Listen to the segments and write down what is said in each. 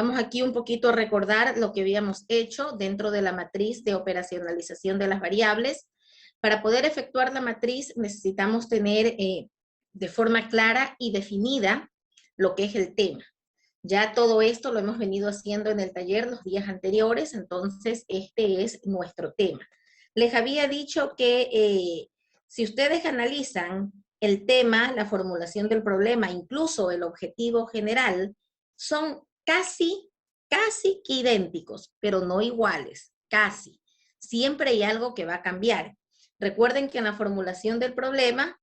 Vamos aquí un poquito a recordar lo que habíamos hecho dentro de la matriz de operacionalización de las variables. Para poder efectuar la matriz necesitamos tener de forma clara y definida lo que es el tema. Ya todo esto lo hemos venido haciendo en el taller los días anteriores, entonces este es nuestro tema. Les había dicho que si ustedes analizan el tema, la formulación del problema, incluso el objetivo general, son casi que idénticos, pero no iguales, casi. Siempre hay algo que va a cambiar. Recuerden que en la formulación del problema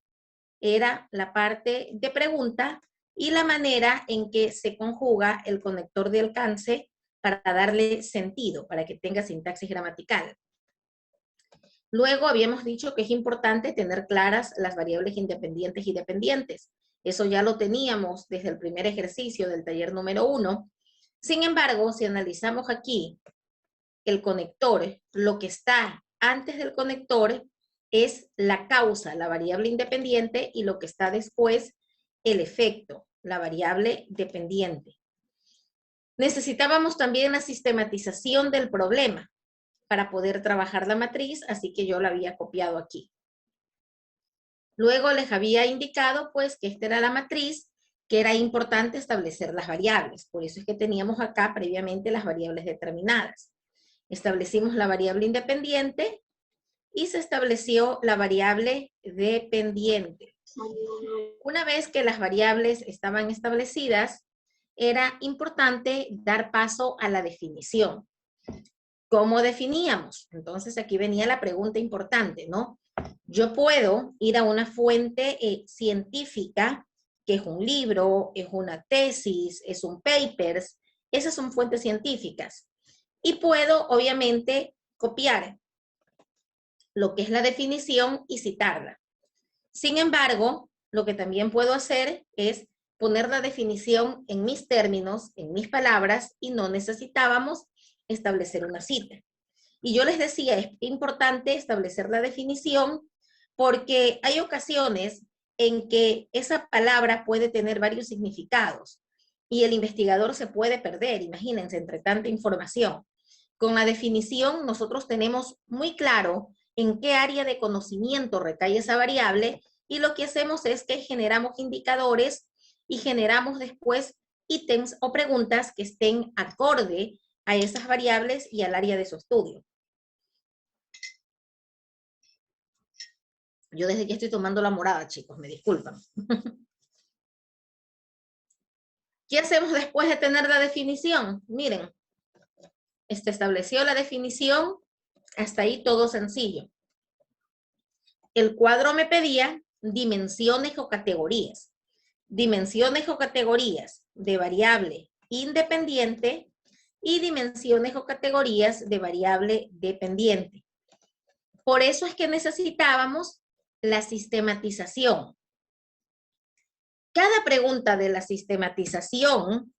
era la parte de pregunta y la manera en que se conjuga el conector de alcance para darle sentido, para que tenga sintaxis gramatical. Luego habíamos dicho que es importante tener claras las variables independientes y dependientes. Eso ya lo teníamos desde el primer ejercicio del taller número 1. Sin embargo, si analizamos aquí el conector, lo que está antes del conector es la causa, la variable independiente, y lo que está después, el efecto, la variable dependiente. Necesitábamos también la sistematización del problema para poder trabajar la matriz, así que yo la había copiado aquí. Luego les había indicado pues que esta era la matriz, que era importante establecer las variables. Por eso es que teníamos acá previamente las variables determinadas. Establecimos la variable independiente y se estableció la variable dependiente. Una vez que las variables estaban establecidas, era importante dar paso a la definición. ¿Cómo definíamos? Entonces aquí venía la pregunta importante, ¿no? Yo puedo ir a una fuente científica, que es un libro, es una tesis, es un papers, esas son fuentes científicas. Y puedo, obviamente, copiar lo que es la definición y citarla. Sin embargo, lo que también puedo hacer es poner la definición en mis términos, en mis palabras, y no necesitábamos establecer una cita. Y yo les decía, es importante establecer la definición porque hay ocasiones en que esa palabra puede tener varios significados y el investigador se puede perder, imagínense, entre tanta información. Con la definición nosotros tenemos muy claro en qué área de conocimiento recae esa variable y lo que hacemos es que generamos indicadores y generamos después ítems o preguntas que estén acorde a esas variables y al área de su estudio. Yo desde que estoy tomando la morada, chicos, me disculpan. ¿Qué hacemos después de tener la definición? Miren, se estableció la definición, hasta ahí todo sencillo. El cuadro me pedía dimensiones o categorías. Dimensiones o categorías de variable independiente y dimensiones o categorías de variable dependiente. Por eso es que necesitábamos la sistematización. Cada pregunta de la sistematización,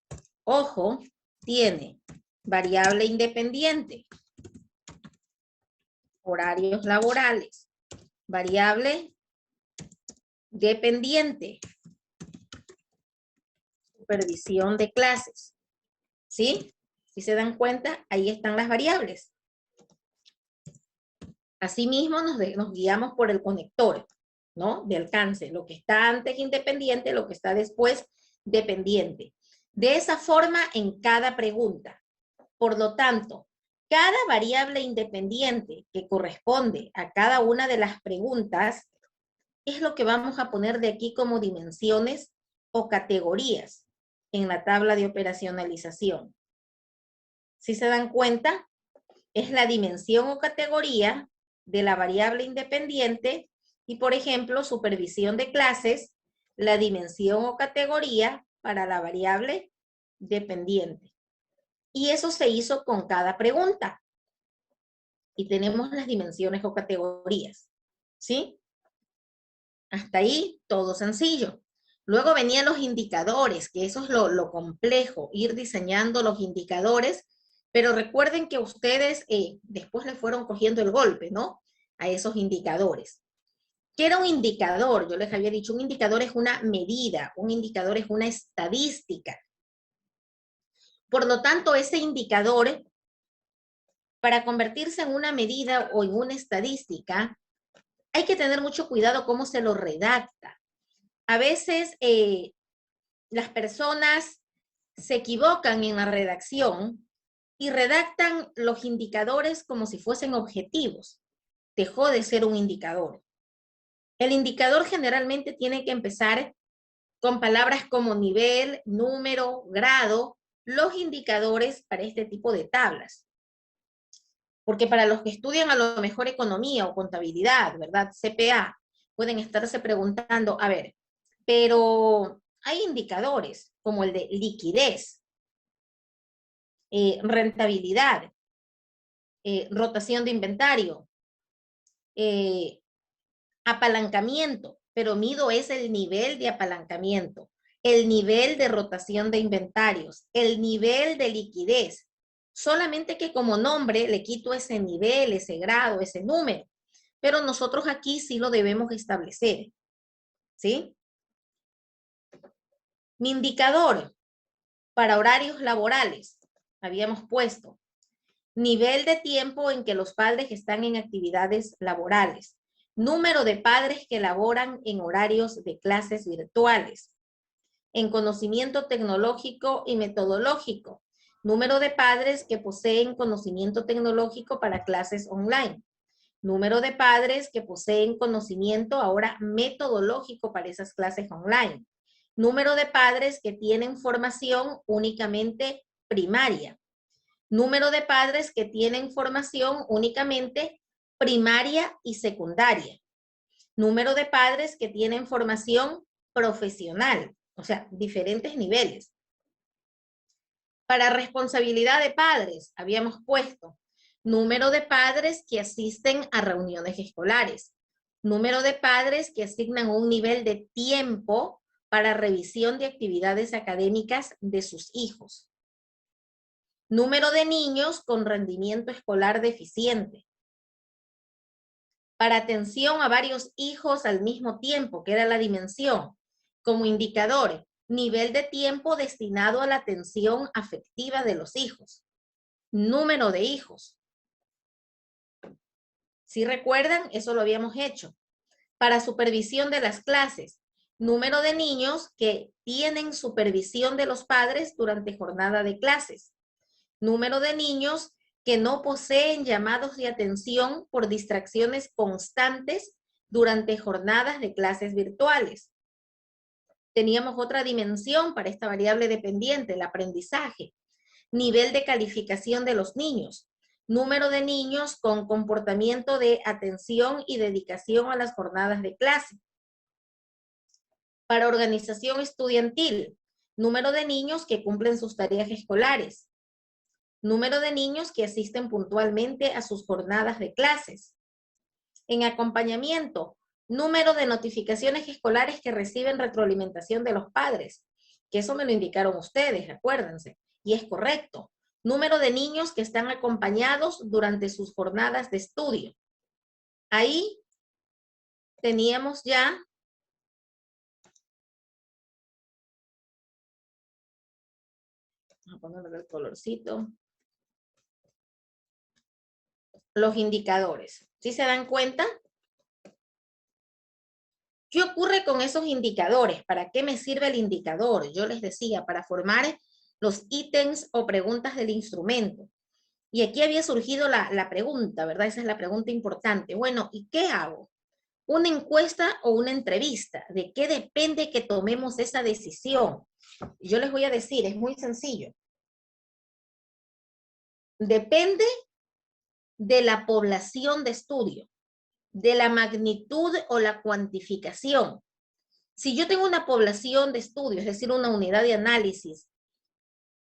ojo, tiene variable independiente, horarios laborales, variable dependiente, supervisión de clases. ¿Sí? Si se dan cuenta, ahí están las variables. Asimismo, nos guiamos por el conector, ¿no? De alcance, lo que está antes independiente, lo que está después dependiente. De esa forma en cada pregunta. Por lo tanto, cada variable independiente que corresponde a cada una de las preguntas es lo que vamos a poner de aquí como dimensiones o categorías en la tabla de operacionalización. Si se dan cuenta, es la dimensión o categoría de la variable independiente y, por ejemplo, supervisión de clases, la dimensión o categoría para la variable dependiente. Y eso se hizo con cada pregunta. Y tenemos las dimensiones o categorías. ¿Sí? Hasta ahí todo sencillo. Luego venían los indicadores, que eso es lo complejo, ir diseñando los indicadores, pero recuerden que ustedes después le fueron cogiendo el golpe, ¿no? A esos indicadores. ¿Qué era un indicador? Yo les había dicho, un indicador es una medida, un indicador es una estadística. Por lo tanto, ese indicador, para convertirse en una medida o en una estadística, hay que tener mucho cuidado cómo se lo redacta. A veces las personas se equivocan en la redacción y redactan los indicadores como si fuesen objetivos. Dejó de ser un indicador. El indicador generalmente tiene que empezar con palabras como nivel, número, grado, los indicadores para este tipo de tablas. Porque para los que estudian a lo mejor economía o contabilidad, ¿verdad? CPA, pueden estarse preguntando, a ver, pero hay indicadores como el de liquidez, rentabilidad, rotación de inventario, apalancamiento, pero mido es el nivel de apalancamiento, el nivel de rotación de inventarios, el nivel de liquidez. Solamente que como nombre le quito ese nivel, ese grado, ese número. Pero nosotros aquí sí lo debemos establecer. ¿Sí? Mi indicador para horarios laborales, habíamos puesto nivel de tiempo en que los padres están en actividades laborales, número de padres que laboran en horarios de clases virtuales, en conocimiento tecnológico y metodológico, número de padres que poseen conocimiento tecnológico para clases online, número de padres que poseen conocimiento ahora metodológico para esas clases online, número de padres que tienen formación únicamente primaria, número de padres que tienen formación únicamente primaria y secundaria, número de padres que tienen formación profesional, o sea, diferentes niveles. Para responsabilidad de padres, habíamos puesto número de padres que asisten a reuniones escolares, número de padres que asignan un nivel de tiempo para revisión de actividades académicas de sus hijos, número de niños con rendimiento escolar deficiente, para atención a varios hijos al mismo tiempo, que era la dimensión, como indicador, nivel de tiempo destinado a la atención afectiva de los hijos, número de hijos. Si recuerdan, eso lo habíamos hecho. Para supervisión de las clases, número de niños que tienen supervisión de los padres durante jornada de clases, número de niños que no poseen llamados de atención por distracciones constantes durante jornadas de clases virtuales. Teníamos otra dimensión para esta variable dependiente, el aprendizaje, nivel de calificación de los niños, número de niños con comportamiento de atención y dedicación a las jornadas de clase. Para organización estudiantil, número de niños que cumplen sus tareas escolares, número de niños que asisten puntualmente a sus jornadas de clases. En acompañamiento, número de notificaciones escolares que reciben retroalimentación de los padres, que eso me lo indicaron ustedes, acuérdense, y es correcto. Número de niños que están acompañados durante sus jornadas de estudio. Ahí teníamos ya vamos a ponerle el colorcito, los indicadores. ¿Sí se dan cuenta? ¿Qué ocurre con esos indicadores? ¿Para qué me sirve el indicador? Yo les decía, para formar los ítems o preguntas del instrumento. Y aquí había surgido la pregunta, ¿verdad? Esa es la pregunta importante. Bueno, ¿y qué hago? ¿Una encuesta o una entrevista? ¿De qué depende que tomemos esa decisión? Y yo les voy a decir, es muy sencillo. Depende de la población de estudio, de la magnitud o la cuantificación. Si yo tengo una población de estudio, es decir, una unidad de análisis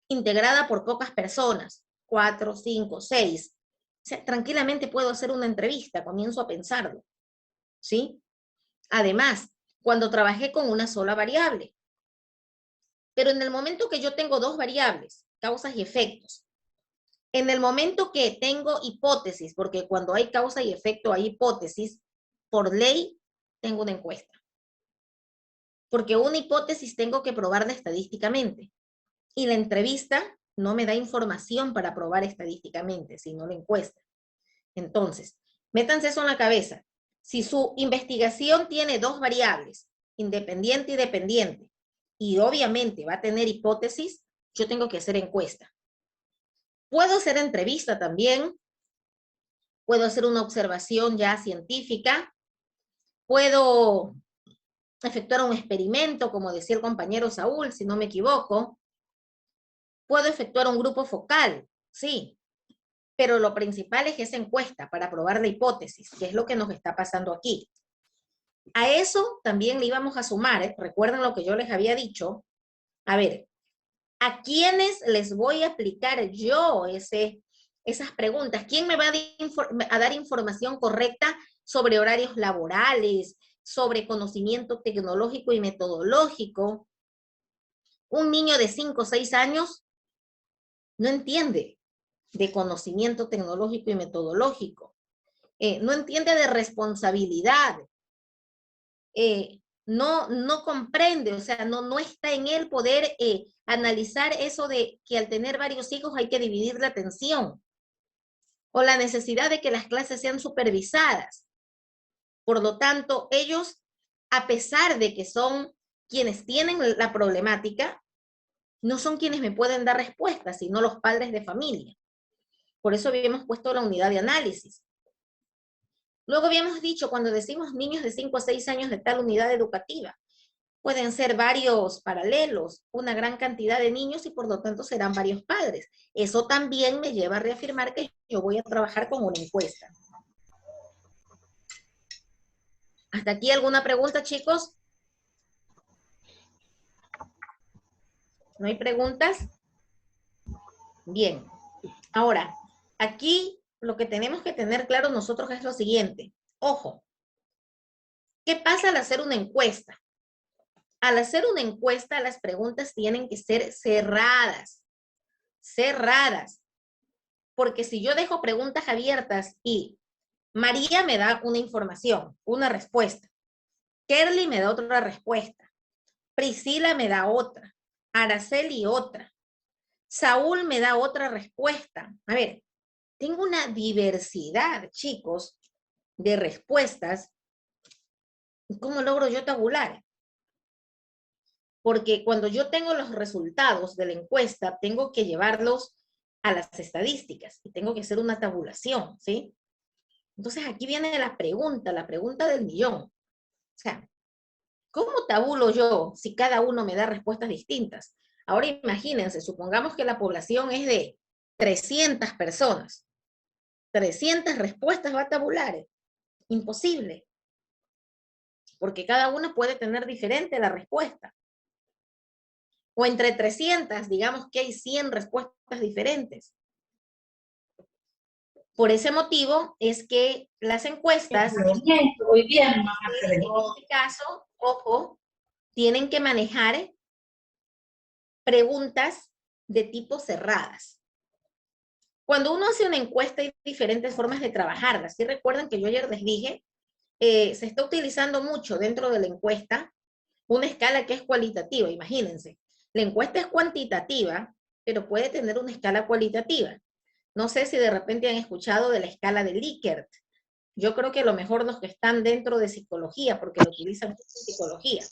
integrada por pocas personas, 4, 5, 6, o sea, tranquilamente puedo hacer una entrevista, comienzo a pensarlo, ¿sí? Además, cuando trabajé con una sola variable, pero en el momento que yo tengo dos variables, causas y efectos, en el momento que tengo hipótesis, porque cuando hay causa y efecto hay hipótesis, por ley tengo una encuesta. Porque una hipótesis tengo que probarla estadísticamente. Y la entrevista no me da información para probar estadísticamente, sino la encuesta. Entonces, métanse eso en la cabeza. Si su investigación tiene dos variables, independiente y dependiente, y obviamente va a tener hipótesis, yo tengo que hacer encuesta. Puedo hacer entrevista también, puedo hacer una observación ya científica, puedo efectuar un experimento, como decía el compañero Saúl, si no me equivoco. Puedo efectuar un grupo focal, sí, pero lo principal es esa encuesta para probar la hipótesis, que es lo que nos está pasando aquí. A eso también le íbamos a sumar, recuerden lo que yo les había dicho. A ver, ¿a quiénes les voy a aplicar yo esas preguntas? ¿Quién me va a dar información correcta sobre horarios laborales, sobre conocimiento tecnológico y metodológico? Un niño de 5 o 6 años no entiende de conocimiento tecnológico y metodológico. No entiende de responsabilidad. No comprende, o sea, no está en él poder analizar eso de que al tener varios hijos hay que dividir la atención, o la necesidad de que las clases sean supervisadas. Por lo tanto, ellos, a pesar de que son quienes tienen la problemática, no son quienes me pueden dar respuestas, sino los padres de familia. Por eso habíamos puesto la unidad de análisis. Luego habíamos dicho, cuando decimos niños de 5 a 6 años de tal unidad educativa, pueden ser varios paralelos, una gran cantidad de niños y por lo tanto serán varios padres. Eso también me lleva a reafirmar que yo voy a trabajar con una encuesta. ¿Hasta aquí alguna pregunta, chicos? ¿No hay preguntas? Bien. Ahora, aquí lo que tenemos que tener claro nosotros es lo siguiente. Ojo, ¿qué pasa al hacer una encuesta? Al hacer una encuesta, las preguntas tienen que ser cerradas. Cerradas. Porque si yo dejo preguntas abiertas y María me da una información, una respuesta, Kerly me da otra respuesta, Priscila me da otra, Araceli otra, Saúl me da otra respuesta. A ver, tengo una diversidad, chicos, de respuestas. ¿Cómo logro yo tabular? Porque cuando yo tengo los resultados de la encuesta, tengo que llevarlos a las estadísticas y tengo que hacer una tabulación, ¿sí? Entonces aquí viene la pregunta del millón. O sea, ¿cómo tabulo yo si cada uno me da respuestas distintas? Ahora imagínense, supongamos que la población es de 300 personas. 300 respuestas va a tabular. Imposible. Porque cada uno puede tener diferente la respuesta. O entre 300, digamos que hay 100 respuestas diferentes. Por ese motivo es que las encuestas, en este caso, ojo, tienen que manejar preguntas de tipo cerradas. Cuando uno hace una encuesta hay diferentes formas de trabajarla. Si recuerdan que yo ayer les dije, se está utilizando mucho dentro de la encuesta una escala que es cualitativa, imagínense. La encuesta es cuantitativa, pero puede tener una escala cualitativa. No sé si de repente han escuchado de la escala de Likert. Yo creo que a lo mejor los que están dentro de psicología, porque lo utilizan en psicología.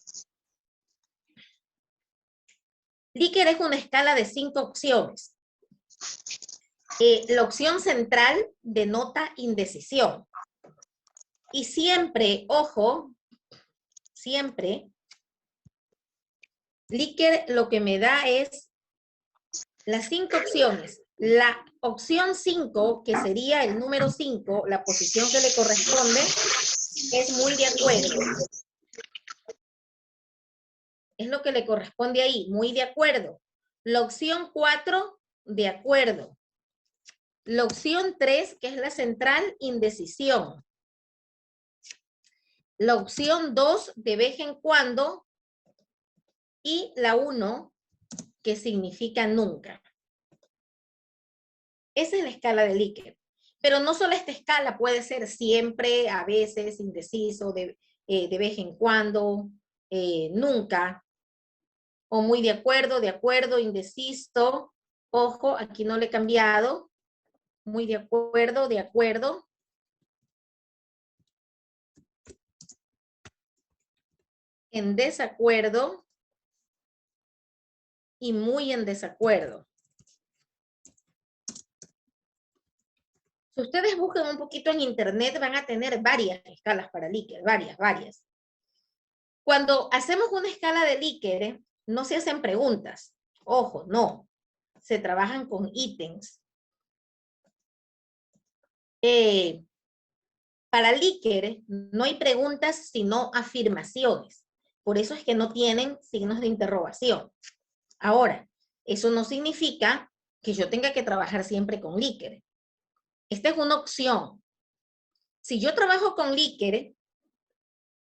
Likert es una escala de 5 opciones. La opción central denota indecisión. Y siempre, ojo, siempre, Likert lo que me da es las 5 opciones. La opción 5, que sería el número 5, la posición que le corresponde, es muy de acuerdo. Es lo que le corresponde ahí, muy de acuerdo. La opción 4, de acuerdo. La opción 3, que es la central, indecisión. La opción 2, de vez en cuando. Y la 1, que significa nunca. Esa es la escala de Likert. Pero no solo esta escala, puede ser siempre, a veces, indeciso, de vez en cuando, nunca, o muy de acuerdo, indeciso, Ojo, aquí no le he cambiado. Muy de acuerdo, de acuerdo. En desacuerdo. Y muy en desacuerdo. Si ustedes buscan un poquito en internet, van a tener varias escalas para Likert, varias. Cuando hacemos una escala de Likert, no se hacen preguntas. Ojo, no. Se trabajan con ítems. Para Likert no hay preguntas, sino afirmaciones. Por eso es que no tienen signos de interrogación. Ahora, eso no significa que yo tenga que trabajar siempre con Likert. Esta es una opción. Si yo trabajo con Likert,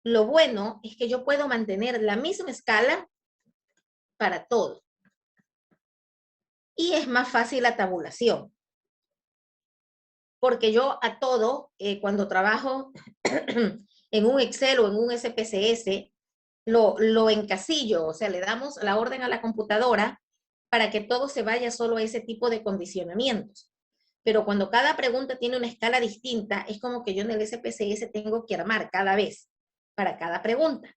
lo bueno es que yo puedo mantener la misma escala para todo. Y es más fácil la tabulación. Porque yo a todo, cuando trabajo en un Excel o en un SPSS, lo encasillo, o sea, le damos la orden a la computadora para que todo se vaya solo a ese tipo de condicionamientos. Pero cuando cada pregunta tiene una escala distinta, es como que yo en el SPSS tengo que armar cada vez para cada pregunta.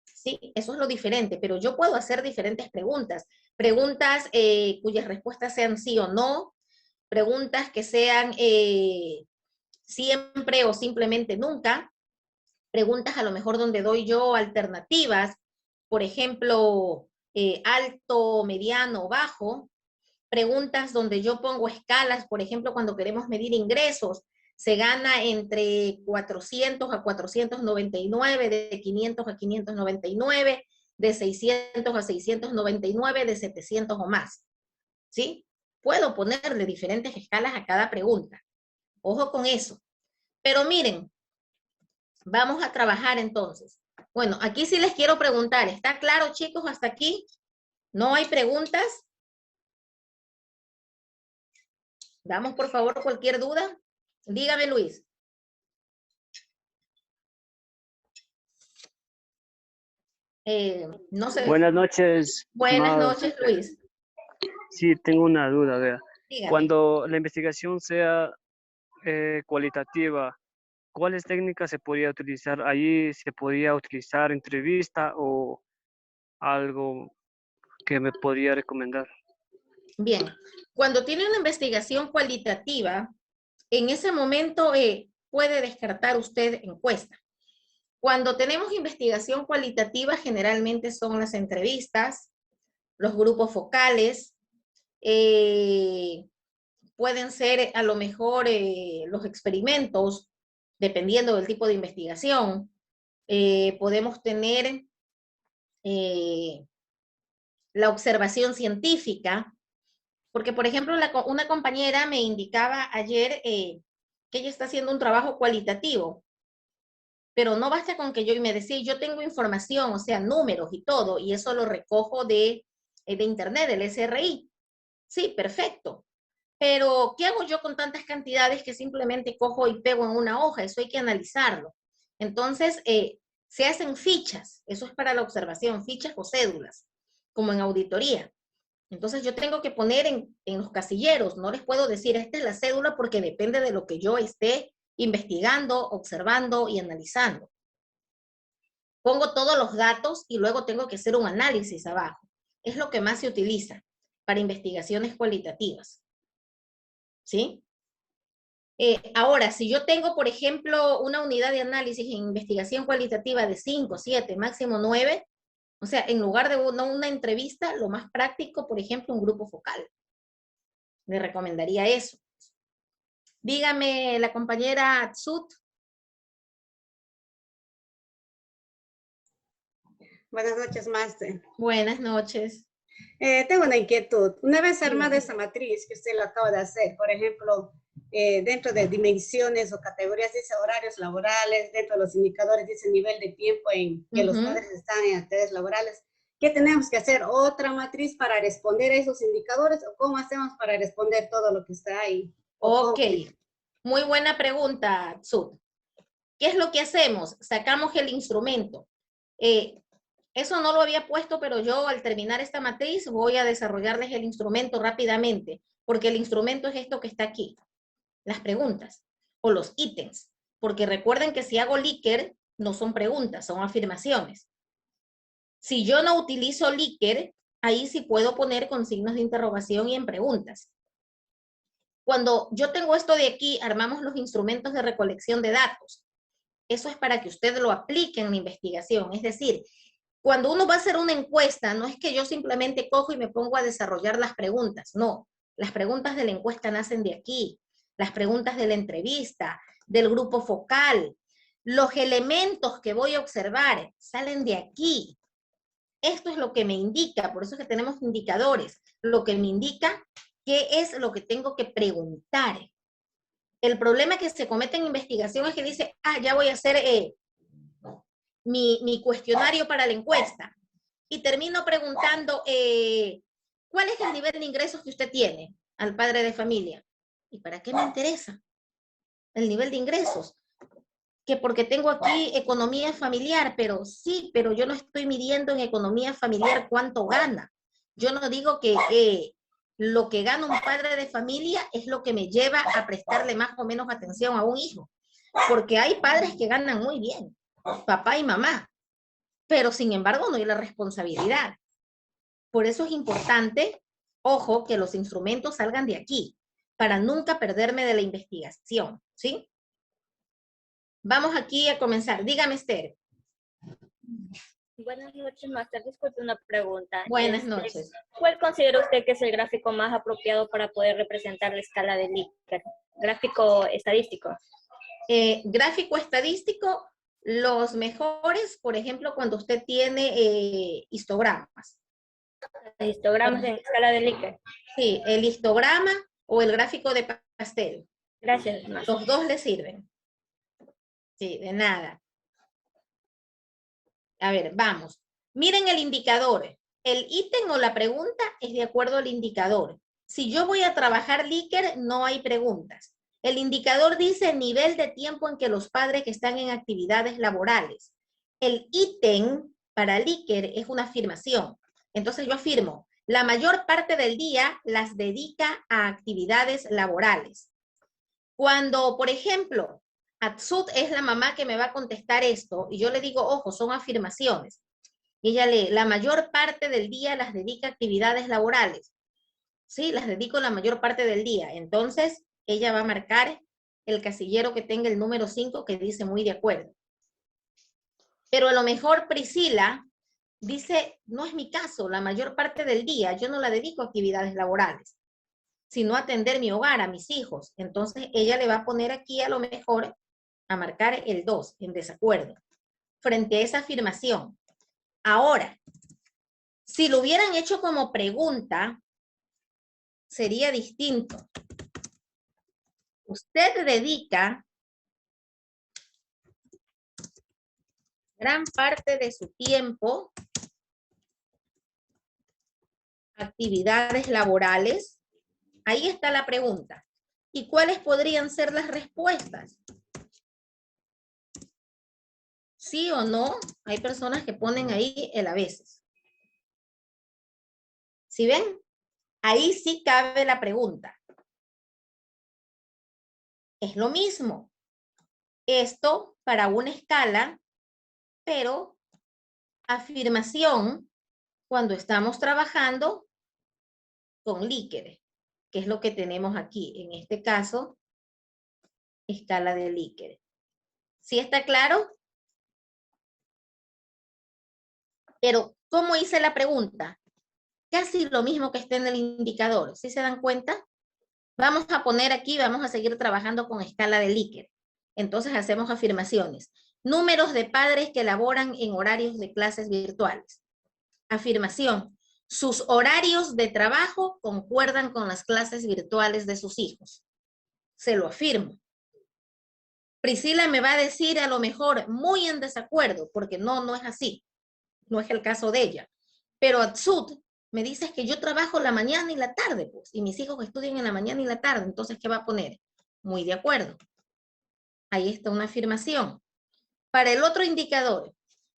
Sí, eso es lo diferente, pero yo puedo hacer diferentes preguntas. Preguntas cuyas respuestas sean sí o no, preguntas que sean siempre o simplemente nunca, preguntas a lo mejor donde doy yo alternativas, por ejemplo, alto, mediano, bajo, preguntas donde yo pongo escalas, por ejemplo, cuando queremos medir ingresos, se gana entre 400 a 499, de 500 a 599, de 600 a 699, de 700 o más. ¿Sí? Puedo ponerle diferentes escalas a cada pregunta. Ojo con eso. Pero miren, vamos a trabajar entonces. Bueno, aquí sí les quiero preguntar. ¿Está claro, chicos, hasta aquí? ¿No hay preguntas? Damos, por favor, cualquier duda. Dígame, Luis. No sé. Buenas noches, Buenas estimados. noches, Luis. Sí, tengo una duda. Vea. Dígame. Cuando la investigación sea cualitativa, ¿cuáles técnicas se podría utilizar? ¿Allí se podría utilizar entrevista o algo que me podría recomendar? Bien. Cuando tiene una investigación cualitativa, en ese momento puede descartar usted encuesta. Cuando tenemos investigación cualitativa, generalmente son las entrevistas, los grupos focales, pueden ser a lo mejor los experimentos, dependiendo del tipo de investigación. Podemos tener la observación científica, porque por ejemplo una compañera me indicaba ayer que ella está haciendo un trabajo cualitativo, pero no basta con que yo, y me decía, yo tengo información, o sea, números y todo, y eso lo recojo de internet, del SRI. Sí, perfecto. Pero, ¿qué hago yo con tantas cantidades que simplemente cojo y pego en una hoja? Eso hay que analizarlo. Entonces, se hacen fichas, eso es para la observación, fichas o cédulas, como en auditoría. Entonces, yo tengo que poner en los casilleros, no les puedo decir, esta es la cédula porque depende de lo que yo esté investigando, observando y analizando. Pongo todos los datos y luego tengo que hacer un análisis abajo. Es lo que más se utiliza para investigaciones cualitativas. ¿Sí? Ahora, si yo tengo, por ejemplo, una unidad de análisis en investigación cualitativa de 5, 7, máximo 9, o sea, en lugar de una entrevista, lo más práctico, por ejemplo, un grupo focal. Le recomendaría eso. Dígame, la compañera Tsut. Buenas noches, Master. Buenas noches. Tengo una inquietud. Una vez armada Dígame. esa matriz que usted lo acaba de hacer, por ejemplo, dentro de dimensiones o categorías dice horarios laborales, dentro de los indicadores dice nivel de tiempo en que los padres están en actividades laborales, ¿qué tenemos que hacer? ¿Otra matriz para responder a esos indicadores o cómo hacemos para responder todo lo que está ahí? Ok, muy buena pregunta, Tsut. ¿Qué es lo que hacemos? Sacamos el instrumento. Eso no lo había puesto, pero yo al terminar esta matriz voy a desarrollarles el instrumento rápidamente, porque el instrumento es esto que está aquí, las preguntas o los ítems, porque recuerden que si hago Likert no son preguntas, son afirmaciones. Si yo no utilizo Likert, ahí sí puedo poner con signos de interrogación y en preguntas. Cuando yo tengo esto de aquí, armamos los instrumentos de recolección de datos. Eso es para que usted lo aplique en la investigación. Es decir, cuando uno va a hacer una encuesta, no es que yo simplemente cojo y me pongo a desarrollar las preguntas. No, las preguntas de la encuesta nacen de aquí. Las preguntas de la entrevista, del grupo focal. Los elementos que voy a observar salen de aquí. Esto es lo que me indica, por eso es que tenemos indicadores. Lo que me indica qué es lo que tengo que preguntar. El problema que se comete en investigación es que dice, ya voy a hacer mi cuestionario para la encuesta. Y termino preguntando, ¿cuál es el nivel de ingresos que usted tiene al padre de familia? ¿Y para qué me interesa el nivel de ingresos? Que porque tengo aquí economía familiar, pero sí, pero yo no estoy midiendo en economía familiar cuánto gana. Yo no digo que lo que gana un padre de familia es lo que me lleva a prestarle más o menos atención a un hijo, porque hay padres que ganan muy bien, papá y mamá, pero sin embargo no hay la responsabilidad. Por eso es importante, ojo, que los instrumentos salgan de aquí, para nunca perderme de la investigación, ¿sí? Vamos aquí a comenzar. Dígame, Esther. Buenas noches, máster. Disculpe una pregunta. Buenas noches. ¿Cuál considera usted que es el gráfico más apropiado para poder representar la escala de Likert? Gráfico estadístico. Gráfico estadístico, los mejores, por ejemplo, cuando usted tiene histogramas. Histogramas en escala de Likert. Sí, el histograma o el gráfico de pastel. Gracias, master. Los dos le sirven. Sí, de nada. A ver, vamos. Miren el indicador. El ítem o la pregunta es de acuerdo al indicador. Si yo voy a trabajar Likert, no hay preguntas. El indicador dice nivel de tiempo en que los padres que están en actividades laborales. El ítem para Likert es una afirmación. Entonces yo afirmo, la mayor parte del día las dedica a actividades laborales. Cuando, por ejemplo, Atsut es la mamá que me va a contestar esto, y yo le digo, ojo, son afirmaciones. Y ella lee, la mayor parte del día las dedica a actividades laborales. Sí, las dedico la mayor parte del día. Entonces, ella va a marcar el casillero que tenga el número 5 que dice muy de acuerdo. Pero a lo mejor Priscila dice, no es mi caso, la mayor parte del día yo no la dedico a actividades laborales, sino a atender mi hogar, a mis hijos. Entonces, ella le va a poner aquí a lo mejor a marcar el 2 en desacuerdo frente a esa afirmación. Ahora, si lo hubieran hecho como pregunta, sería distinto. Usted dedica gran parte de su tiempo a actividades laborales. Ahí está la pregunta. ¿Y cuáles podrían ser las respuestas? ¿Sí o no? Hay personas que ponen ahí el a veces. ¿Sí ven? Ahí sí cabe la pregunta. Es lo mismo. Esto para una escala, pero afirmación cuando estamos trabajando con Likert, que es lo que tenemos aquí. En este caso, escala de Likert. ¿Sí está claro? Pero, ¿cómo hice la pregunta? Casi lo mismo que está en el indicador. ¿Sí se dan cuenta? Vamos a poner aquí, vamos a seguir trabajando con escala de Likert. Entonces hacemos afirmaciones. Números de padres que laboran en horarios de clases virtuales. Afirmación. Sus horarios de trabajo concuerdan con las clases virtuales de sus hijos. Se lo afirmo. Priscila me va a decir a lo mejor muy en desacuerdo, porque no es así. No es el caso de ella. Pero Atsut me dice que yo trabajo la mañana y la tarde, pues, y mis hijos estudian en la mañana y la tarde. Entonces, ¿qué va a poner? Muy de acuerdo. Ahí está una afirmación. Para el otro indicador,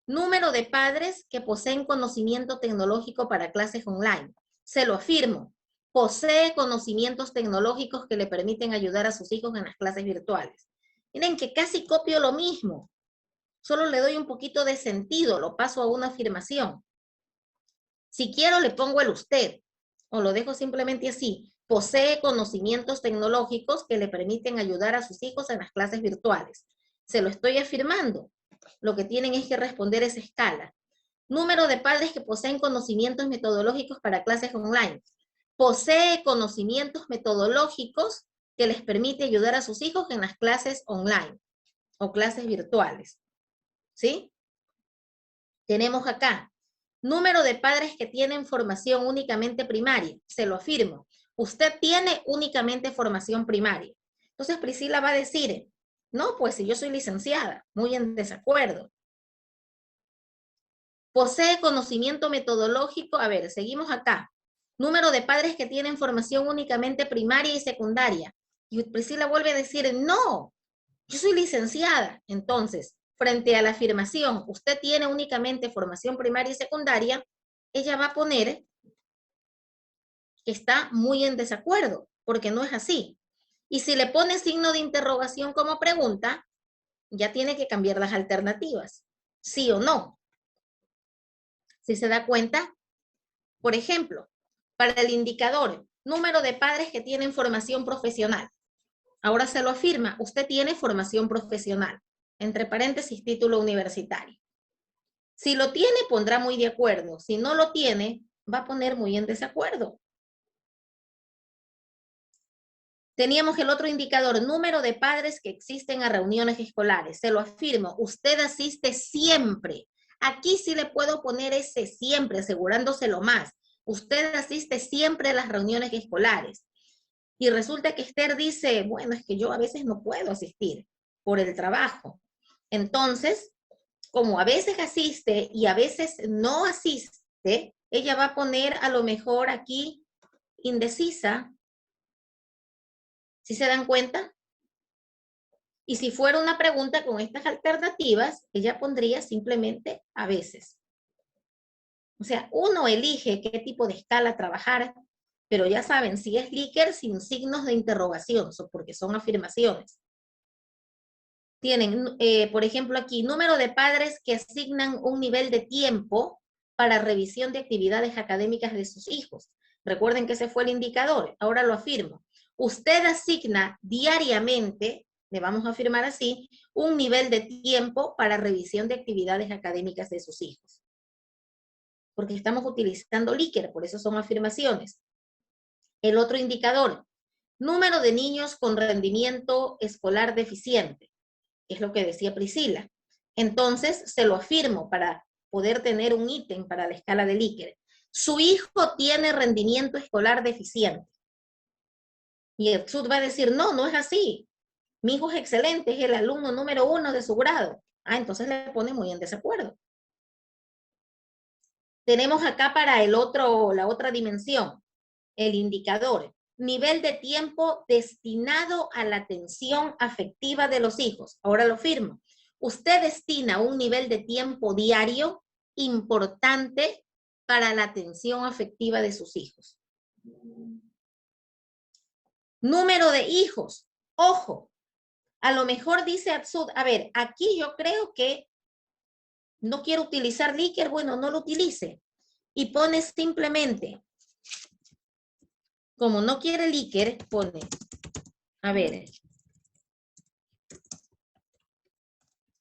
Número de padres que poseen conocimiento tecnológico para clases online. Se lo afirmo. Posee conocimientos tecnológicos que le permiten ayudar a sus hijos en las clases virtuales. Miren que casi copio lo mismo. Solo le doy un poquito de sentido, lo paso a una afirmación. Si quiero le pongo el usted, o lo dejo simplemente así. Posee conocimientos tecnológicos que le permiten ayudar a sus hijos en las clases virtuales. Se lo estoy afirmando. Lo que tienen es que responder esa escala. Número de padres que poseen conocimientos metodológicos para clases online. Posee conocimientos metodológicos que les permite ayudar a sus hijos en las clases online o clases virtuales. ¿Sí? Tenemos acá, número de padres que tienen formación únicamente primaria. Se lo afirmo. Usted tiene únicamente formación primaria. Entonces Priscila va a decir, no, pues si yo soy licenciada, muy en desacuerdo. Posee conocimiento metodológico. A ver, seguimos acá. Número de padres que tienen formación únicamente primaria y secundaria. Y Priscila vuelve a decir, no, yo soy licenciada. Entonces, frente a la afirmación, usted tiene únicamente formación primaria y secundaria, ella va a poner que está muy en desacuerdo, porque no es así. Y si le pone signo de interrogación como pregunta, ya tiene que cambiar las alternativas, sí o no. Si se da cuenta, por ejemplo, para el indicador, número de padres que tienen formación profesional. Ahora se lo afirma, usted tiene formación profesional, entre paréntesis, título universitario. Si lo tiene, pondrá muy de acuerdo. Si no lo tiene, va a poner muy en desacuerdo. Teníamos el otro indicador, número de padres que existen a reuniones escolares. Se lo afirmo, usted asiste siempre. Aquí sí le puedo poner ese siempre, asegurándoselo más. Usted asiste siempre a las reuniones escolares. Y resulta que Esther dice, bueno, es que yo a veces no puedo asistir por el trabajo. Entonces, como a veces asiste y a veces no asiste, ella va a poner a lo mejor aquí indecisa. ¿Sí se dan cuenta? Y si fuera una pregunta con estas alternativas, ella pondría simplemente a veces. O sea, uno elige qué tipo de escala trabajar, pero ya saben, si es Likert sin signos de interrogación, porque son afirmaciones. Tienen, por ejemplo, aquí, número de padres que asignan un nivel de tiempo para revisión de actividades académicas de sus hijos. Recuerden que ese fue el indicador, ahora lo afirmo. Usted asigna diariamente, le vamos a afirmar así, un nivel de tiempo para revisión de actividades académicas de sus hijos. Porque estamos utilizando Likert, por eso son afirmaciones. El otro indicador, número de niños con rendimiento escolar deficiente. Es lo que decía Priscila. Entonces, se lo afirmo para poder tener un ítem para la escala de Likert. Su hijo tiene rendimiento escolar deficiente. Y el SUD va a decir, no, no es así. Mi hijo es excelente, es el alumno número 1 de su grado. Ah, entonces le pone muy en desacuerdo. Tenemos acá para la otra dimensión, el indicador. Nivel de tiempo destinado a la atención afectiva de los hijos. Ahora lo firmo. Usted destina un nivel de tiempo diario importante para la atención afectiva de sus hijos. Número de hijos. Ojo, a lo mejor dice Atsud, a ver, aquí yo creo que no quiero utilizar Likert, bueno, no lo utilice. Y pone simplemente, como no quiere Likert, pone, a ver,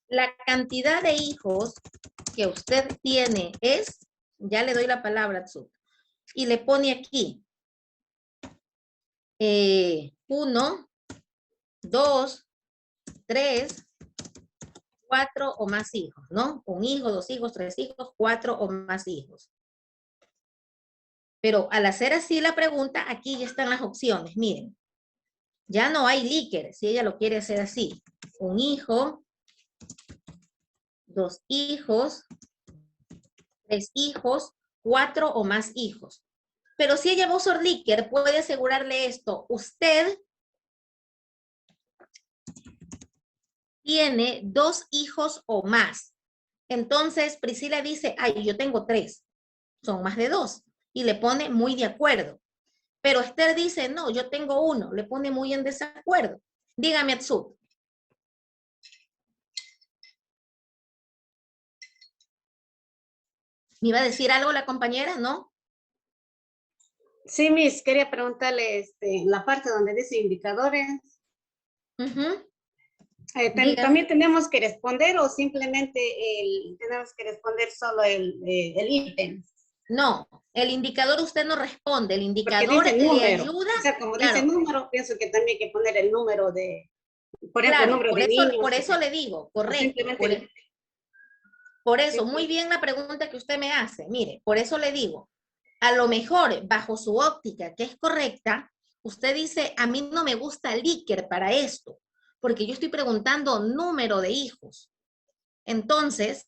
la cantidad de hijos que usted tiene es, ya le doy la palabra a Atsud, y le pone aquí, 1, 2, 3, 4 o más hijos, ¿no? Un hijo, 2 hijos, 3 hijos, 4 o más hijos. Pero al hacer así la pregunta, aquí ya están las opciones, miren. Ya no hay Likert, si ella lo quiere hacer así. Un hijo, 2 hijos, 3 hijos, 4 o más hijos. Pero si ella va a usar Likert, puede asegurarle esto. Usted tiene 2 hijos o más. Entonces Priscila dice, ay, yo tengo 3, son más de 2, y le pone muy de acuerdo. Pero Esther dice, no, yo tengo 1, le pone muy en desacuerdo. Dígame, Atsu. ¿Me iba a decir algo la compañera? ¿No? Sí, Miss, quería preguntarle la parte donde dice indicadores. ¿También tenemos que responder o simplemente tenemos que responder solo el ítem? No, el indicador usted no responde, el indicador Porque dice le número. ayuda. O sea, como Claro, dice número, pienso que también hay que poner el número de, por ejemplo, el claro, número de niños. por eso le digo, O correcto. simplemente Por eso, muy bien la pregunta que usted me hace. Mire, por eso le digo, a lo mejor, bajo su óptica, que es correcta, usted dice, a mí no me gusta el Likert para esto, porque yo estoy preguntando número de hijos. Entonces,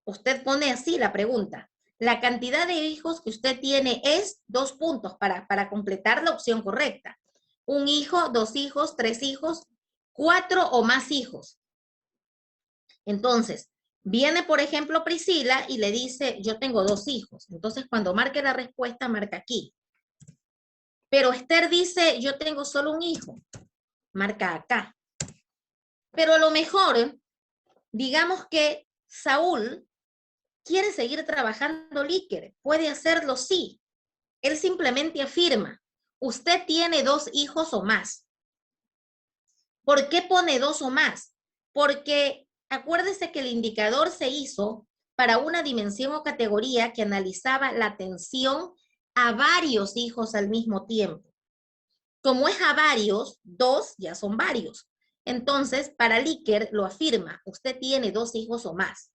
usted pone así la pregunta. La cantidad de hijos que usted tiene es 2 puntos para completar la opción correcta. 1 hijo, 2 hijos, 3 hijos, 4 o más hijos. Entonces, viene, por ejemplo, Priscila y le dice, yo tengo 2 hijos. Entonces, cuando marque la respuesta, marca aquí. Pero Esther dice, yo tengo solo 1 hijo. Marca acá. Pero a lo mejor, digamos que Saúl quiere seguir trabajando Likert. Puede hacerlo, sí. Él simplemente afirma, usted tiene 2 hijos o más. ¿Por qué pone 2 o más? Porque acuérdese que el indicador se hizo para una dimensión o categoría que analizaba la atención a varios hijos al mismo tiempo. Como es a varios, 2 ya son varios. Entonces, para Likert lo afirma, usted tiene 2 hijos o más.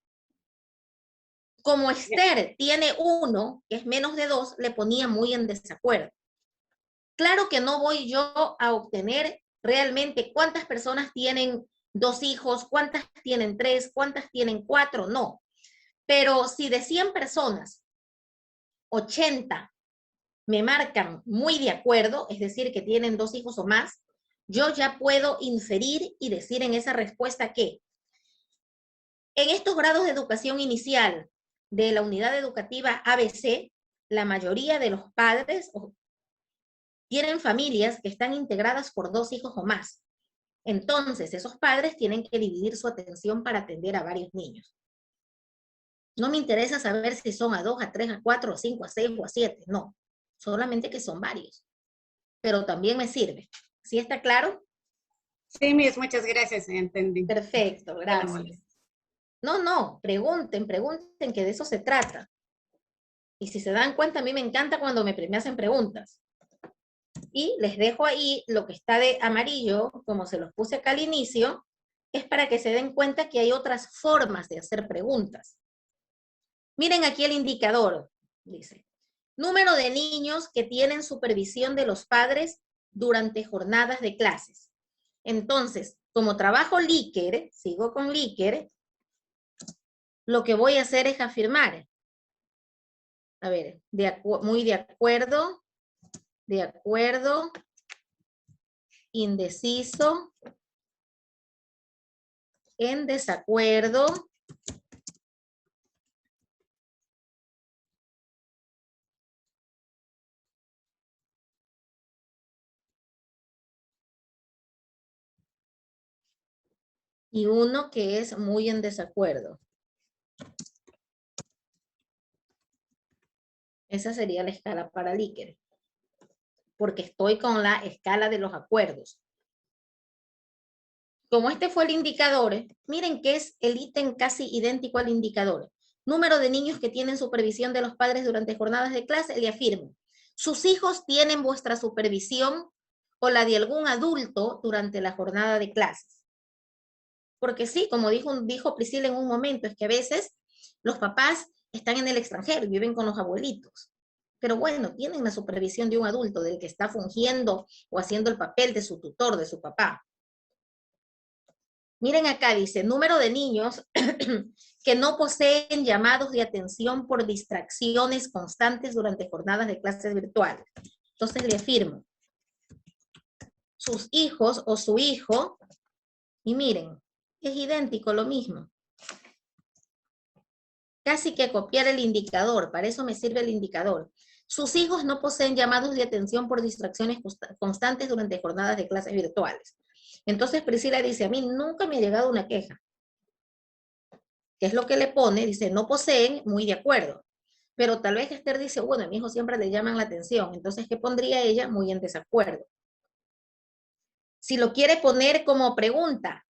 Como Esther tiene 1, que es menos de 2, le ponía muy en desacuerdo. Claro que no voy yo a obtener realmente cuántas personas tienen 2 hijos, cuántas tienen 3, cuántas tienen 4, no. Pero si de 100 personas, 80 me marcan muy de acuerdo, es decir, que tienen 2 hijos o más, yo ya puedo inferir y decir en esa respuesta que en estos grados de educación inicial de la unidad educativa ABC, la mayoría de los padres tienen familias que están integradas por 2 hijos o más. Entonces, esos padres tienen que dividir su atención para atender a varios niños. No me interesa saber si son a 2, a 3, a 4, a 5, a 6 o a 7. No, solamente que son varios. Pero también me sirve. ¿Sí está claro? Sí, Miss, muchas gracias, entendí. Perfecto, gracias. No, pregunten, que de eso se trata. Y si se dan cuenta, a mí me encanta cuando me hacen preguntas. Y les dejo ahí lo que está de amarillo, como se los puse acá al inicio, es para que se den cuenta que hay otras formas de hacer preguntas. Miren aquí el indicador, dice. Número de niños que tienen supervisión de los padres durante jornadas de clases. Entonces, como trabajo Likert, sigo con Likert, lo que voy a hacer es afirmar. A ver, muy de acuerdo, indeciso, en desacuerdo, y uno que es muy en desacuerdo. Esa sería la escala para Likert, porque estoy con la escala de los acuerdos. Como este fue el indicador, miren que es el ítem casi idéntico al indicador. Número de niños que tienen supervisión de los padres durante jornadas de clase, le afirmo. Sus hijos tienen vuestra supervisión o la de algún adulto durante la jornada de clases. Porque sí, como dijo Priscila en un momento, es que a veces los papás están en el extranjero y viven con los abuelitos. Pero bueno, tienen la supervisión de un adulto, del que está fungiendo o haciendo el papel de su tutor, de su papá. Miren acá, dice, número de niños que no poseen llamados de atención por distracciones constantes durante jornadas de clases virtuales. Entonces le afirmo, sus hijos o su hijo, y miren, es idéntico lo mismo. casi que copiar el indicador, para eso me sirve el indicador. Sus hijos no poseen llamados de atención por distracciones constantes durante jornadas de clases virtuales. Entonces Priscila dice, a mí nunca me ha llegado una queja. ¿Qué es lo que le pone? Dice, no poseen, muy de acuerdo. Pero tal vez Esther dice, bueno, a mi hijo siempre le llaman la atención. Entonces, ¿qué pondría ella? Muy en desacuerdo. Si lo quiere poner como pregunta,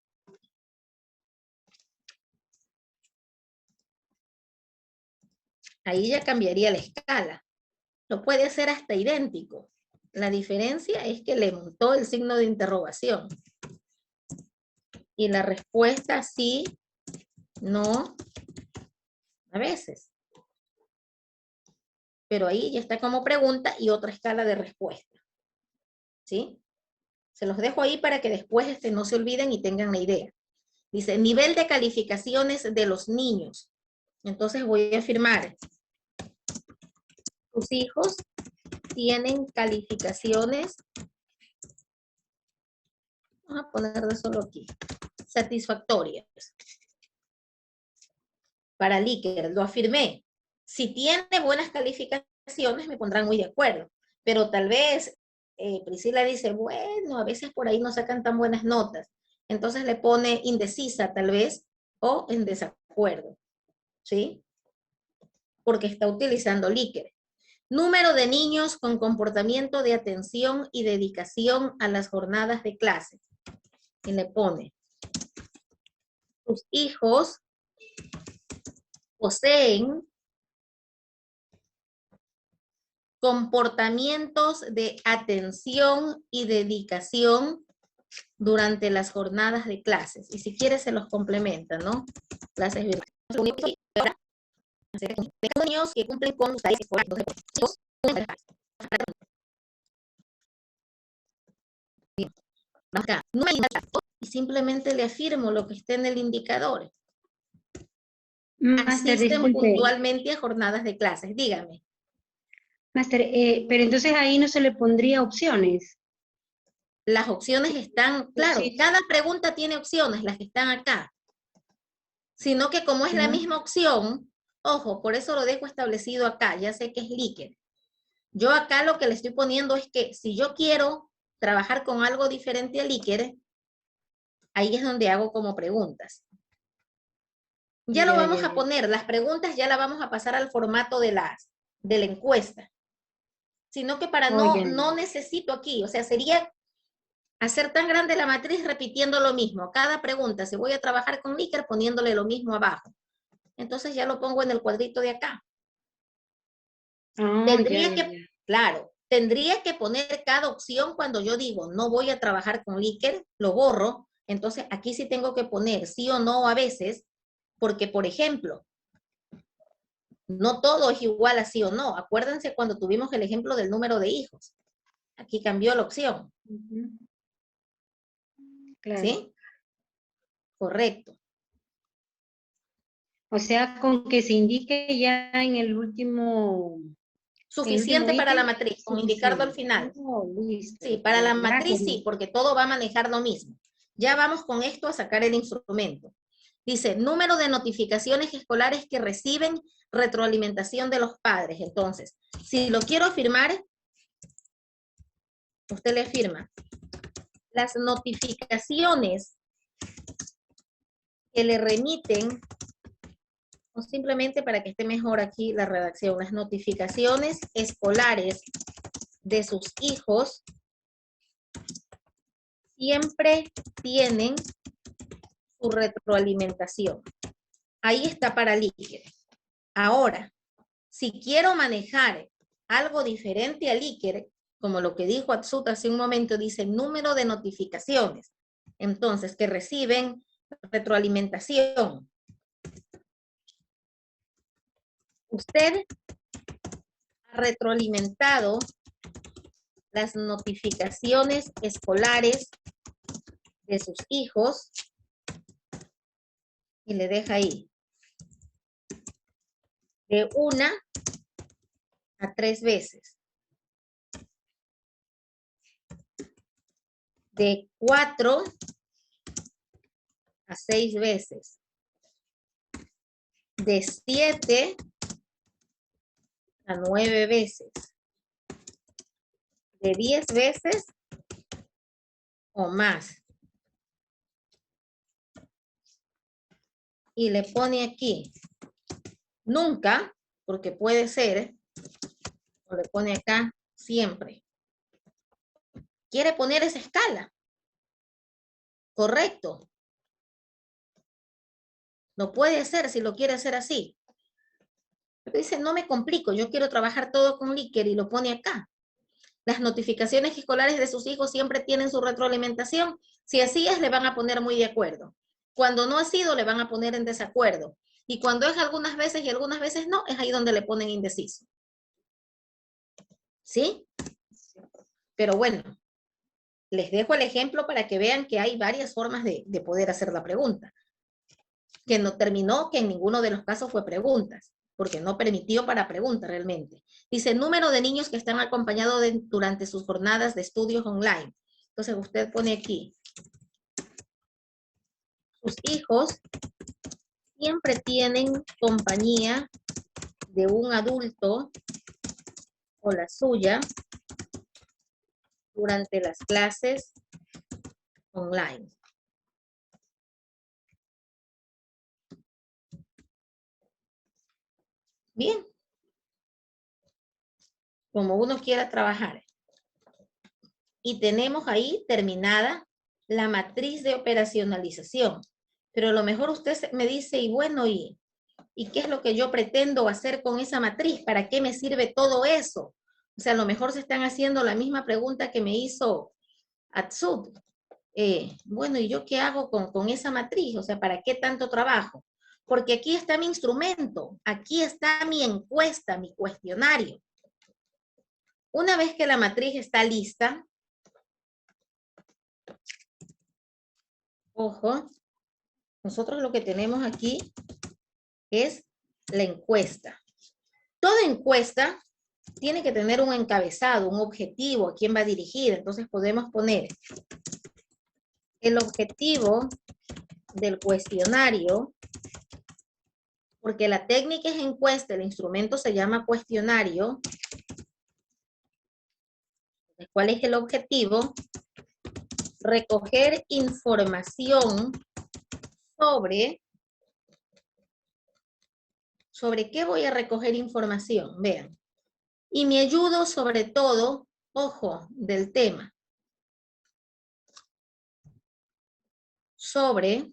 ahí ya cambiaría la escala. Lo puede hacer hasta idéntico. La diferencia es que le montó el signo de interrogación. Y la respuesta sí, no, a veces. Pero ahí ya está como pregunta y otra escala de respuesta. ¿Sí? Se los dejo ahí para que después no se olviden y tengan la idea. Dice, nivel de calificaciones de los niños. Entonces voy a afirmar, tus hijos tienen calificaciones, vamos a ponerlo solo aquí, satisfactorias. Para Likert, lo afirmé. Si tiene buenas calificaciones, me pondrán muy de acuerdo. Pero tal vez Priscila dice, bueno, a veces por ahí no sacan tan buenas notas. Entonces le pone indecisa tal vez o en desacuerdo. ¿Sí? Porque está utilizando Likert. Número de niños con comportamiento de atención y dedicación a las jornadas de clase. Y le pone, tus hijos poseen comportamientos de atención y dedicación durante las jornadas de clases. Y si quiere se los complementa, ¿no? Clases virtuales. Niños que cumplen con tareas escolares. Acá, y simplemente le afirmo lo que está en el indicador. Asisten puntualmente a jornadas de clases. Dígame. Máster, pero entonces ahí no se le pondría opciones. Las opciones están, claro, Sí. cada pregunta tiene opciones, las que están acá. Sino que como es la misma opción, ojo, por eso lo dejo establecido acá, ya sé que es Likert. Yo acá lo que le estoy poniendo es que si yo quiero trabajar con algo diferente a Likert, ahí es donde hago como preguntas. Ya lo vamos a poner, las preguntas ya las vamos a pasar al formato de la encuesta. Sino que para no necesito aquí, o sea, sería hacer tan grande la matriz repitiendo lo mismo. Cada pregunta, si voy a trabajar con Likert, poniéndole lo mismo abajo. Entonces ya lo pongo en el cuadrito de acá. Claro, tendría que poner cada opción cuando yo digo no voy a trabajar con Likert, lo borro. Entonces aquí sí tengo que poner sí o no a veces, porque por ejemplo, no todo es igual a sí o no. Acuérdense cuando tuvimos el ejemplo del número de hijos. Aquí cambió la opción. Claro. ¿Sí? Correcto. O sea, con que se indique ya en el último... Suficiente para la matriz, con indicarlo al final. Sí, para la matriz sí, porque todo va a manejar lo mismo. Ya vamos con esto a sacar el instrumento. Dice, número de notificaciones escolares que reciben retroalimentación de los padres. Entonces, si lo quiero afirmar, usted le afirma. Las notificaciones que le remiten, o simplemente para que esté mejor aquí la redacción, las notificaciones escolares de sus hijos siempre tienen su retroalimentación. Ahí está para Likert. Ahora, si quiero manejar algo diferente a Likert, como lo que dijo Atsuta hace un momento, dice número de notificaciones. Entonces, que reciben retroalimentación. Usted ha retroalimentado las notificaciones escolares de sus hijos y le deja ahí de 1 a 3 veces, de 4 a 6 veces, de 7 a 9 veces, de 10 veces o más. Y le pone aquí, nunca, porque puede ser, o le pone acá, siempre. Quiere poner esa escala. Correcto. Lo puede hacer si lo quiere hacer así. Pero dice, no me complico, yo quiero trabajar todo con Likert y lo pone acá. Las notificaciones escolares de sus hijos siempre tienen su retroalimentación. Si así es, le van a poner muy de acuerdo. Cuando no ha sido, le van a poner en desacuerdo. Y cuando es algunas veces y algunas veces no, es ahí donde le ponen indeciso. ¿Sí? Pero bueno, les dejo el ejemplo para que vean que hay varias formas de poder hacer la pregunta. Que no terminó, que en ninguno de los casos fue preguntas, porque no permitió para preguntas realmente. Dice, número de niños que están acompañados durante sus jornadas de estudios online. Entonces usted pone aquí, sus hijos siempre tienen compañía de un adulto o la suya durante las clases online. Bien. Como uno quiera trabajar. Y tenemos ahí terminada la matriz de operacionalización. Pero a lo mejor usted me dice, y bueno, ¿y qué es lo que yo pretendo hacer con esa matriz? ¿Para qué me sirve todo eso? O sea, a lo mejor se están haciendo la misma pregunta que me hizo Atsud. Bueno, ¿y yo qué hago con esa matriz? O sea, ¿para qué tanto trabajo? Porque aquí está mi instrumento, aquí está mi encuesta, mi cuestionario. Una vez que la matriz está lista, ojo, nosotros lo que tenemos aquí es la encuesta. Toda encuesta tiene que tener un encabezado, un objetivo, a quién va dirigida. Entonces podemos poner el objetivo del cuestionario, porque la técnica es encuesta, el instrumento se llama cuestionario. ¿Cuál es el objetivo? Recoger información sobre qué voy a recoger información. Vean. Y me ayudo sobre todo, ojo, del tema. Sobre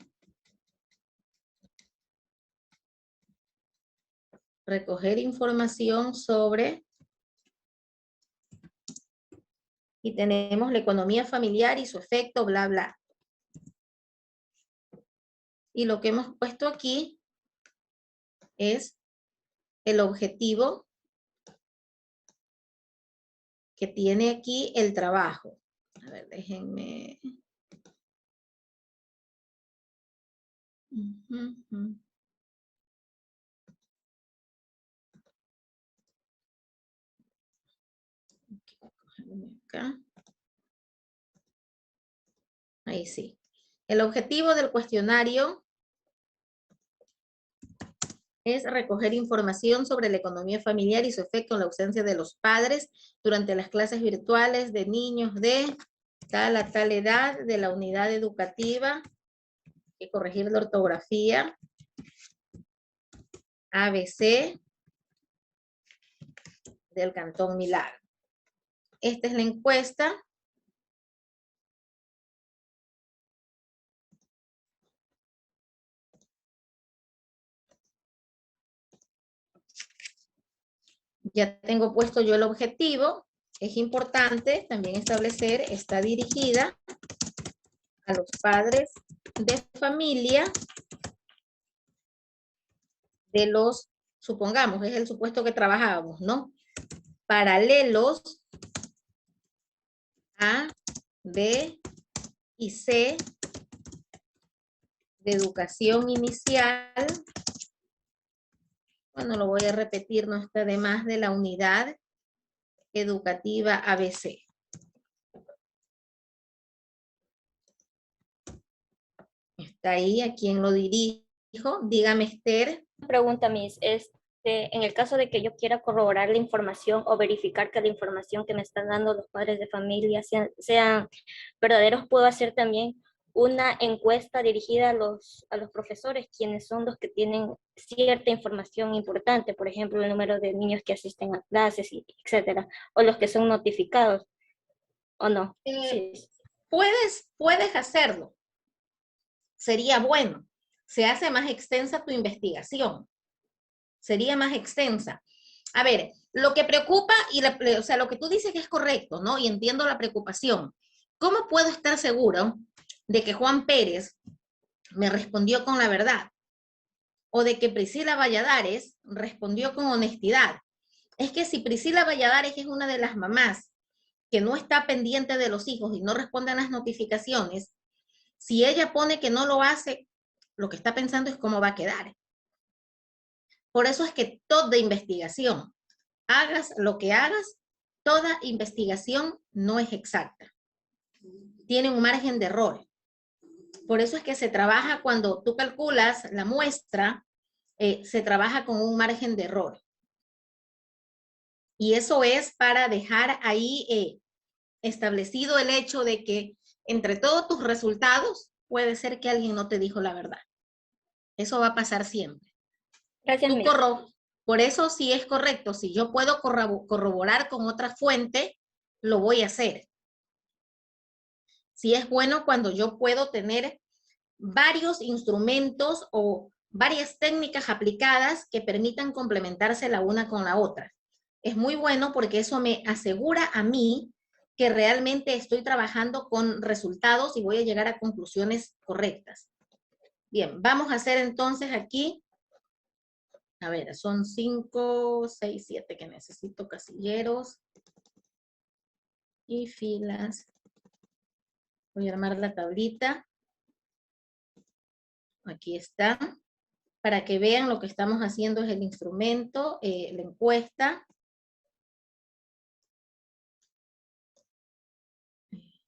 recoger información sobre, y tenemos la economía familiar y su efecto, bla, bla. Y lo que hemos puesto aquí es el objetivo que tiene aquí el trabajo. A ver, déjenme. Acá. Ahí sí. El objetivo del cuestionario es recoger información sobre la economía familiar y su efecto en la ausencia de los padres durante las clases virtuales de niños de tal a tal edad de la unidad educativa. Hay que corregir la ortografía. ABC del Cantón Milagro. Esta es la encuesta. Ya tengo puesto yo el objetivo. Es importante también establecer, está dirigida a los padres de familia de los, supongamos, es el supuesto que trabajábamos, ¿no? Paralelos A, B y C de educación inicial. Bueno, lo voy a repetir, no está de más, de la unidad educativa ABC. Está ahí a quien lo dirige dijo. Dígame, Esther. Pregunta, Miss, en el caso de que yo quiera corroborar la información o verificar que la información que me están dando los padres de familia sean verdaderos, puedo hacer también una encuesta dirigida a los profesores, quienes son los que tienen cierta información importante, por ejemplo, el número de niños que asisten a clases, etcétera, o los que son notificados, ¿o no? Sí. Puedes hacerlo. Sería bueno. Se hace más extensa tu investigación. Sería más extensa. A ver, lo que preocupa, o sea, lo que tú dices que es correcto, ¿no? Y entiendo la preocupación. ¿Cómo puedo estar seguro de que Juan Pérez me respondió con la verdad? O de que Priscila Valladares respondió con honestidad. Es que si Priscila Valladares es una de las mamás que no está pendiente de los hijos y no responde a las notificaciones, si ella pone que no lo hace, lo que está pensando es cómo va a quedar. Por eso es que toda investigación, hagas lo que hagas, toda investigación no es exacta. Tiene un margen de error. Por eso es que se trabaja cuando tú calculas la muestra, se trabaja con un margen de error. Y eso es para dejar ahí establecido el hecho de que entre todos tus resultados puede ser que alguien no te dijo la verdad. Eso va a pasar siempre. Gracias, Miss. Por eso sí es correcto. Si yo puedo corroborar con otra fuente, lo voy a hacer. Sí es bueno cuando yo puedo tener varios instrumentos o varias técnicas aplicadas que permitan complementarse la una con la otra. Es muy bueno porque eso me asegura a mí que realmente estoy trabajando con resultados y voy a llegar a conclusiones correctas. Bien, vamos a hacer entonces aquí, a ver, son 5, 6, 7 que necesito casilleros y filas. Voy a armar la tablita. Aquí está. Para que vean lo que estamos haciendo es el instrumento, la encuesta.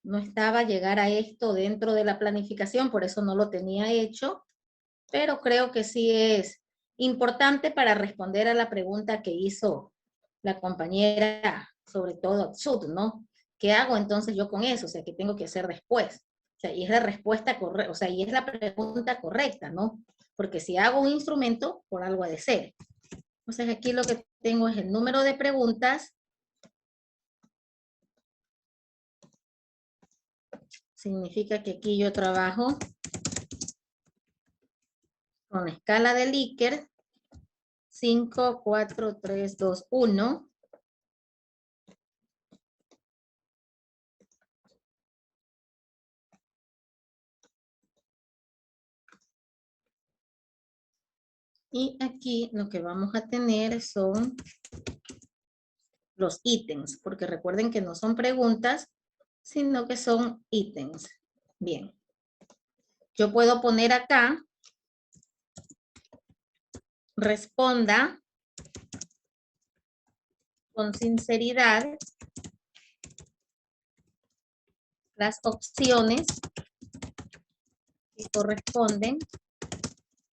No estaba llegar a esto dentro de la planificación, por eso no lo tenía hecho, pero creo que sí es importante para responder a la pregunta que hizo la compañera, sobre todo Sud, ¿no? ¿Qué hago entonces yo con eso? O sea, ¿qué tengo que hacer después? O sea, y es la respuesta correcta, o sea, y es la pregunta correcta, ¿no? Porque si hago un instrumento, por algo ha de ser. Entonces aquí lo que tengo es el número de preguntas. Significa que aquí yo trabajo con la escala de Likert 5, 4, 3, 2, 1. Y aquí lo que vamos a tener son los ítems, porque recuerden que no son preguntas, sino que son ítems. Bien. Yo puedo poner acá, responda con sinceridad las opciones que corresponden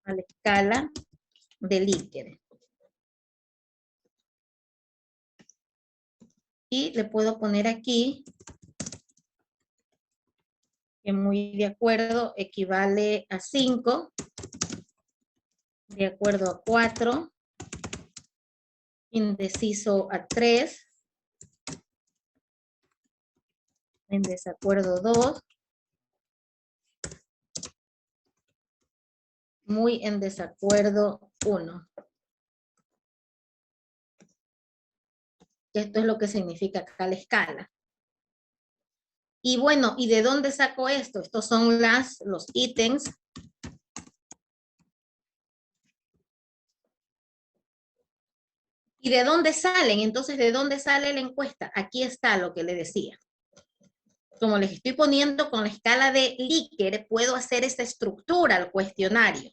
a la escala de Likert. Y le puedo poner aquí que muy de acuerdo equivale a 5, de acuerdo a 4, indeciso a 3, en desacuerdo 2, muy en desacuerdo 1. Esto es lo que significa acá la escala. Y bueno, ¿y de dónde saco esto? Estos son los ítems. ¿Y de dónde salen? Entonces, ¿de dónde sale la encuesta? Aquí está lo que le decía. Como les estoy poniendo con la escala de Likert, puedo hacer esta estructura al cuestionario.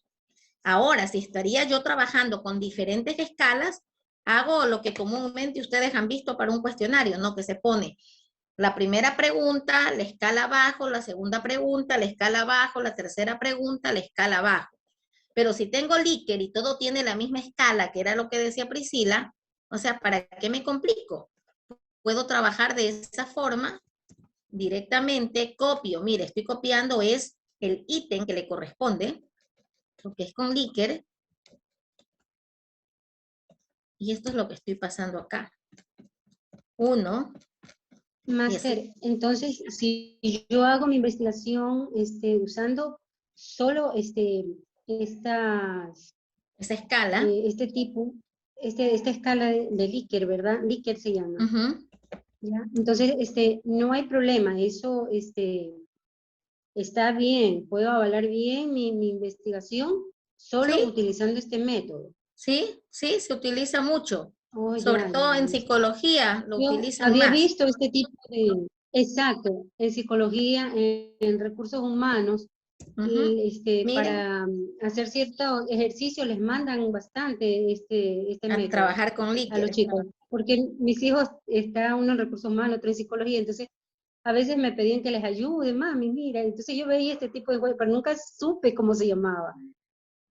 Ahora, si estaría yo trabajando con diferentes escalas, hago lo que comúnmente ustedes han visto para un cuestionario, ¿no? Que se pone la primera pregunta, la escala abajo, la segunda pregunta, la escala abajo, la tercera pregunta, la escala abajo. Pero si tengo Likert y todo tiene la misma escala, que era lo que decía Priscila, o sea, ¿para qué me complico? Puedo trabajar de esa forma, directamente copio. Mire, estoy copiando es el ítem que le corresponde, porque es con Likert. Y esto es lo que estoy pasando acá. 1. Máster, entonces, si yo hago mi investigación usando solo estas, Esa escala. este tipo, esta escala de Likert, ¿verdad? Likert se llama. ¿Ya? Entonces, no hay problema, eso está bien, puedo avalar bien mi investigación solo ¿Sí? utilizando este método. Sí, sí, se utiliza mucho. Oh, Sobre ya, todo ya, en ya. psicología lo Yo utilizan había más. visto este tipo de, exacto, en psicología, en recursos humanos, Miren, para hacer ciertos ejercicios les mandan bastante este a método trabajar con a los Likert. chicos, porque mis hijos, está uno en recursos humanos, otro en psicología, entonces a veces me pedían que les ayude, mami, mira, entonces yo veía este tipo de juegos, pero nunca supe cómo se llamaba.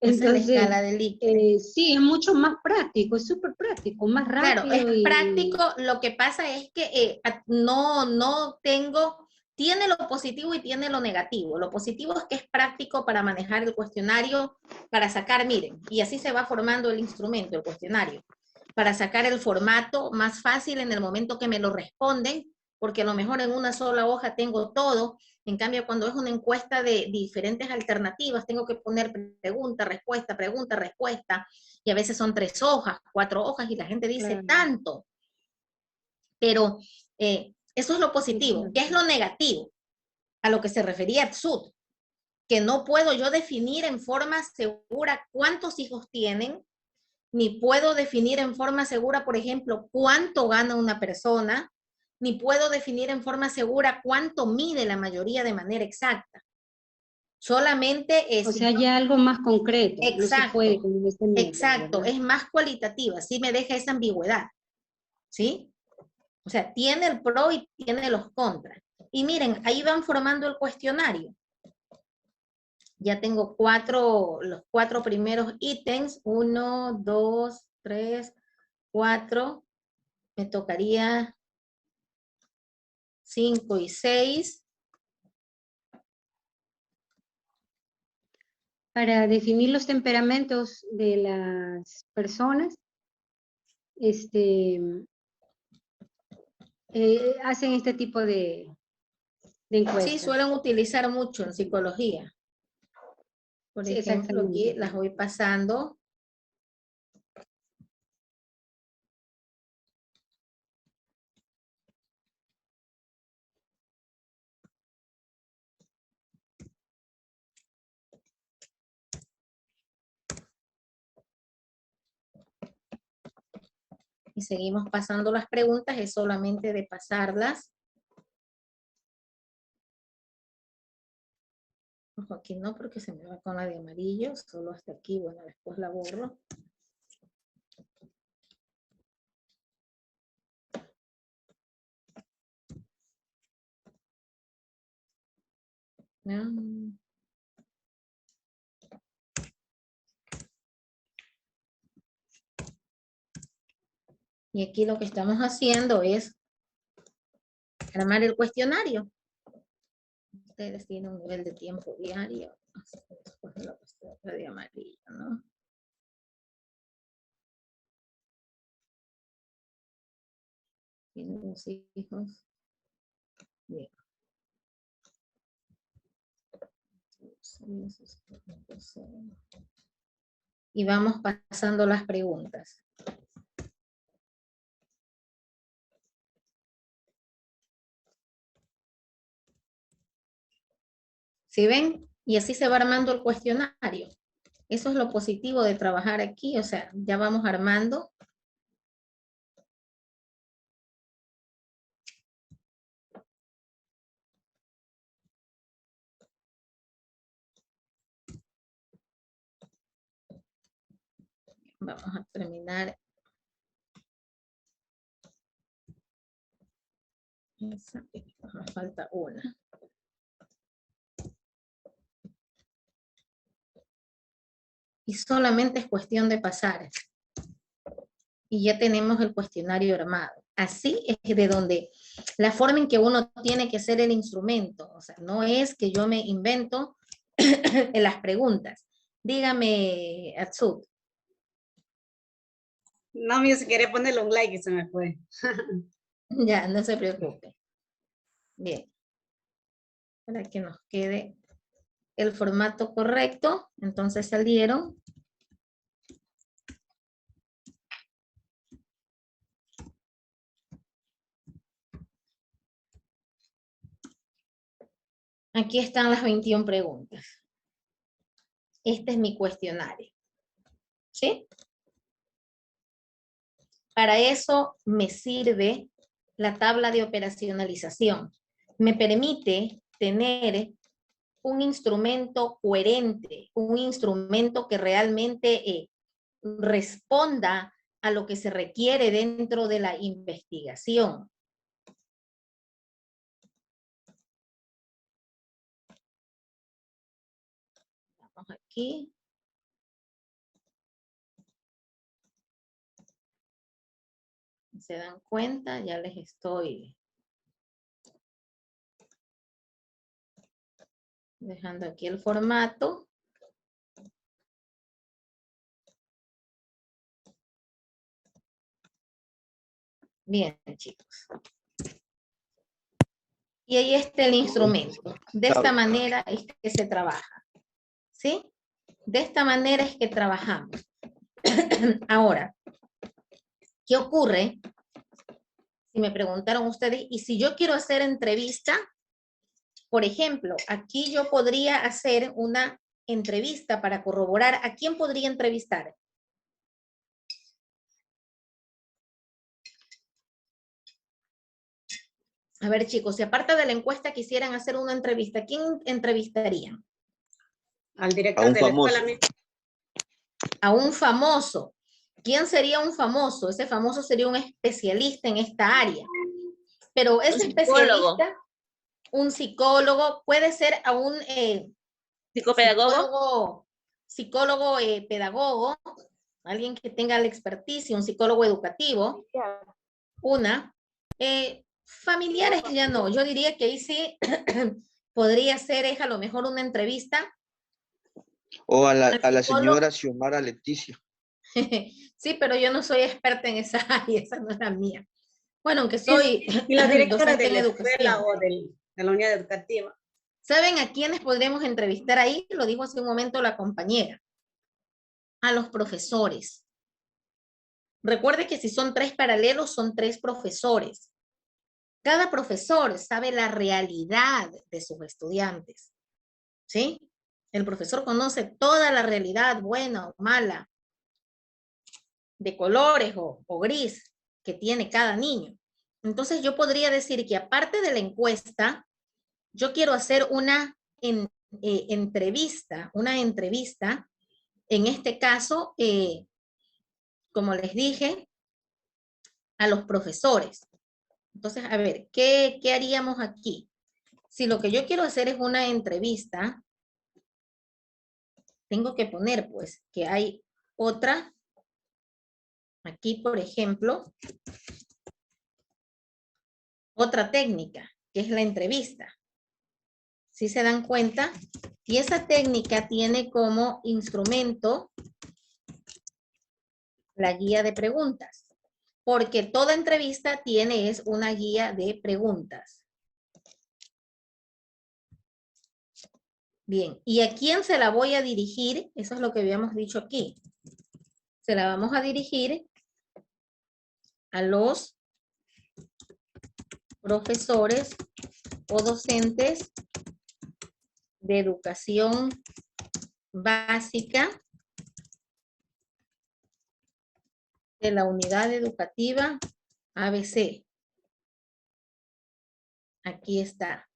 Esa es la Entonces, escala de Likert. sí, es mucho más práctico, es súper práctico, más Claro, es rápido y práctico. Lo que pasa es que no tengo, tiene lo positivo y tiene lo negativo. Lo positivo es que es práctico para manejar el cuestionario, para sacar, miren, y así se va formando el instrumento, el cuestionario, para sacar el formato más fácil en el momento que me lo responden, porque a lo mejor en una sola hoja tengo todo. En cambio, cuando es una encuesta de diferentes alternativas, tengo que poner pregunta, respuesta, y a veces son 3 hojas, 4 hojas, y la gente dice claro, tanto. Pero eso es lo positivo. ¿Qué es exacto. lo negativo? A lo que se refería Tsud, que no puedo yo definir en forma segura cuántos hijos tienen, ni puedo definir en forma segura, por ejemplo, cuánto gana una persona, ni puedo definir en forma segura cuánto mide la mayoría de manera exacta. Solamente O es... sea, ya algo más concreto, no se puede Exacto, con este método, exacto, ¿verdad? es más cualitativa, sí me deja esa ambigüedad, ¿sí? O sea, tiene el pro y tiene los contras. Y miren, ahí van formando el cuestionario. Ya tengo los 4 primeros ítems, 1, 2, 3, 4. Me tocaría 5 y 6. Para definir los temperamentos de las personas, hacen este tipo de Sí, encuestas. suelen utilizar mucho en psicología. Por Sí, ejemplo, aquí exactamente. las voy pasando. Y seguimos pasando las preguntas, es solamente de pasarlas. Ojo, aquí no, porque se me va con la de amarillo, solo hasta aquí, bueno, después la borro. Y aquí lo que estamos haciendo es armar el cuestionario. Ustedes tienen un nivel de tiempo diario. Después de la cuestión de amarillo, ¿no? Tienen 2 hijos. Bien. Y vamos pasando las preguntas. ¿Sí ven? Y así se va armando el cuestionario. Eso es lo positivo de trabajar aquí, o sea, ya vamos armando. Vamos a terminar. Esa, nos falta una. Y solamente es cuestión de pasar. Y ya tenemos el cuestionario armado. Así es de donde, la forma en que uno tiene que ser el instrumento. O sea, no es que yo me invento en las preguntas. Dígame, Atsut. No, yo si quería ponerle un like y se me fue. Ya, no se preocupe. Bien. Para que nos quede el formato correcto. Entonces salieron. Aquí están las 21 preguntas. Este es mi cuestionario. ¿Sí? Para eso me sirve la tabla de operacionalización. Me permite tener un instrumento coherente, un instrumento que realmente responda a lo que se requiere dentro de la investigación. Vamos aquí. ¿Se dan cuenta? Ya les estoy dejando aquí el formato. Bien, chicos. Y ahí está el instrumento. De esta manera es que se trabaja. ¿Sí? De esta manera es que trabajamos. Ahora, ¿qué ocurre? Si me preguntaron ustedes, y si yo quiero hacer entrevista, por ejemplo, aquí yo podría hacer una entrevista para corroborar. ¿A quién podría entrevistar? A ver, chicos, si aparte de la encuesta quisieran hacer una entrevista, ¿a quién entrevistarían? Al director de la escuela. A un famoso. ¿Quién sería un famoso? Ese famoso sería un especialista en esta área. Pero ese especialista, un psicólogo, puede ser a un psicólogo pedagogo, alguien que tenga la experticia, un psicólogo educativo, familiares ya no, yo diría que ahí sí podría ser a lo mejor una entrevista. O a la señora Xiomara Leticia. Sí, pero yo no soy experta en esa área, esa no es la mía. Bueno, aunque soy y la directora docente de la en educación. escuela o de la unidad educativa. ¿Saben a quiénes podremos entrevistar ahí? Lo dijo hace un momento la compañera. A los profesores. Recuerde que si son 3 paralelos, son 3 profesores. Cada profesor sabe la realidad de sus estudiantes. ¿Sí? El profesor conoce toda la realidad, buena o mala, de colores o gris que tiene cada niño. Entonces yo podría decir que aparte de la encuesta, yo quiero hacer una entrevista, en este caso, como les dije, a los profesores. Entonces, a ver, ¿qué haríamos aquí? Si lo que yo quiero hacer es una entrevista, tengo que poner, pues, que hay otra, aquí, por ejemplo, otra técnica, que es la entrevista. ¿Sí se dan cuenta? Y esa técnica tiene como instrumento la guía de preguntas, porque toda entrevista tiene una guía de preguntas. Bien, ¿y a quién se la voy a dirigir? Eso es lo que habíamos dicho aquí. Se la vamos a dirigir a los profesores o docentes de educación básica de la unidad educativa ABC. Aquí está.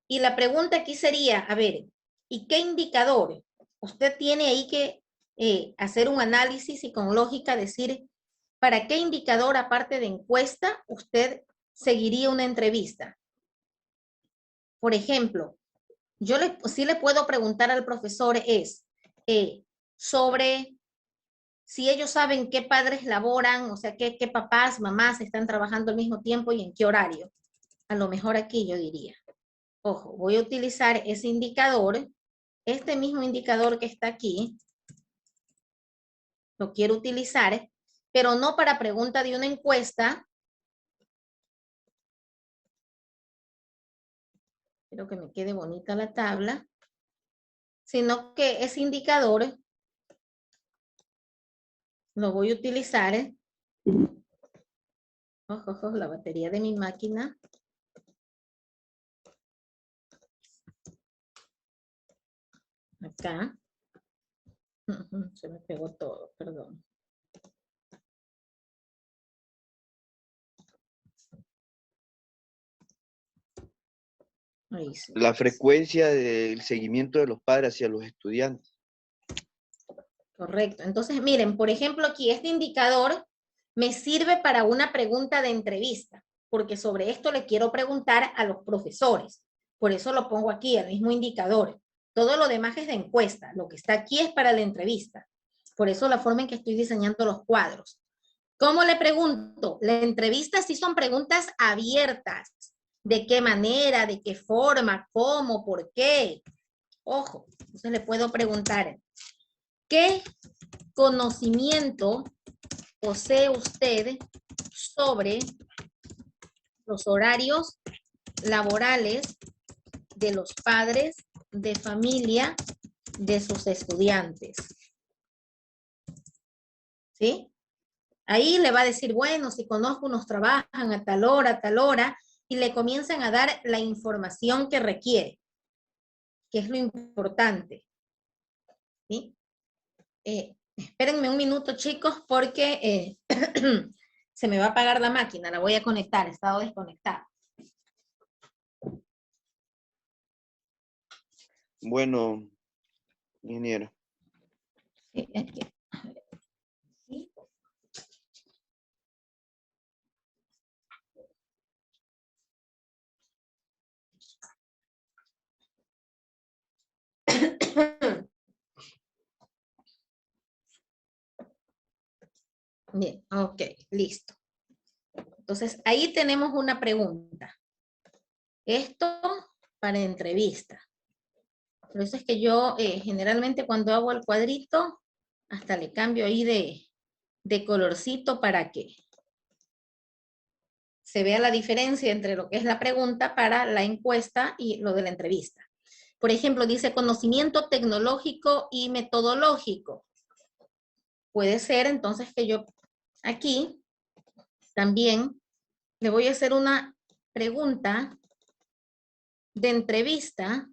Y la pregunta aquí sería, a ver, ¿y qué indicador? Usted tiene ahí que hacer un análisis y con lógica decir, ¿para qué indicador, aparte de encuesta, usted seguiría una entrevista? Por ejemplo, yo sí le puedo preguntar al profesor sobre si ellos saben qué padres laboran, o sea, qué papás, mamás están trabajando al mismo tiempo y en qué horario. A lo mejor aquí yo diría, ojo, voy a utilizar ese indicador, este mismo indicador que está aquí, lo quiero utilizar, pero no para pregunta de una encuesta. Quiero que me quede bonita la tabla, sino que ese indicador lo voy a utilizar. Ojo, la batería de mi máquina. Acá. Se me pegó todo, perdón. Ahí sí. La frecuencia del seguimiento de los padres hacia los estudiantes. Correcto. Entonces, miren, por ejemplo, aquí este indicador me sirve para una pregunta de entrevista, porque sobre esto le quiero preguntar a los profesores. Por eso lo pongo aquí, el mismo indicador. Todo lo demás es de encuesta. Lo que está aquí es para la entrevista. Por eso la forma en que estoy diseñando los cuadros. ¿Cómo le pregunto? La entrevista sí son preguntas abiertas. ¿De qué manera? ¿De qué forma? ¿Cómo? ¿Por qué? Ojo, entonces le puedo preguntar, ¿qué conocimiento posee usted sobre los horarios laborales de los padres de familia de sus estudiantes? ¿Sí? Ahí le va a decir, bueno, si conozco unos trabajan a tal hora, y le comienzan a dar la información que requiere, que es lo importante. ¿Sí? Espérenme un minuto, chicos, porque se me va a apagar la máquina, la voy a conectar, he estado desconectada. Bueno, ingeniero. Sí, aquí. ¿Sí? Bien, ok, listo. Entonces, ahí tenemos una pregunta. Esto para entrevista. Por eso es que yo generalmente cuando hago el cuadrito, hasta le cambio ahí de colorcito para que se vea la diferencia entre lo que es la pregunta para la encuesta y lo de la entrevista. Por ejemplo, dice conocimiento tecnológico y metodológico. Puede ser entonces que yo aquí también le voy a hacer una pregunta de entrevista.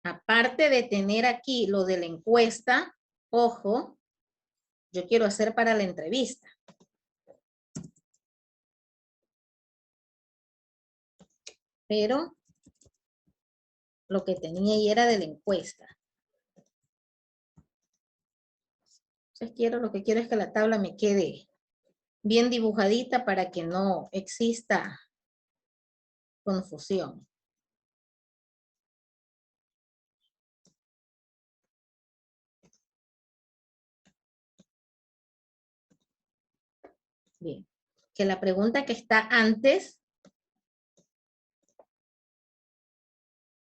Aparte de tener aquí lo de la encuesta, ojo, yo quiero hacer para la entrevista. Pero lo que tenía ahí era de la encuesta. Entonces lo que quiero es que la tabla me quede bien dibujadita para que no exista confusión. Bien, que la pregunta que está antes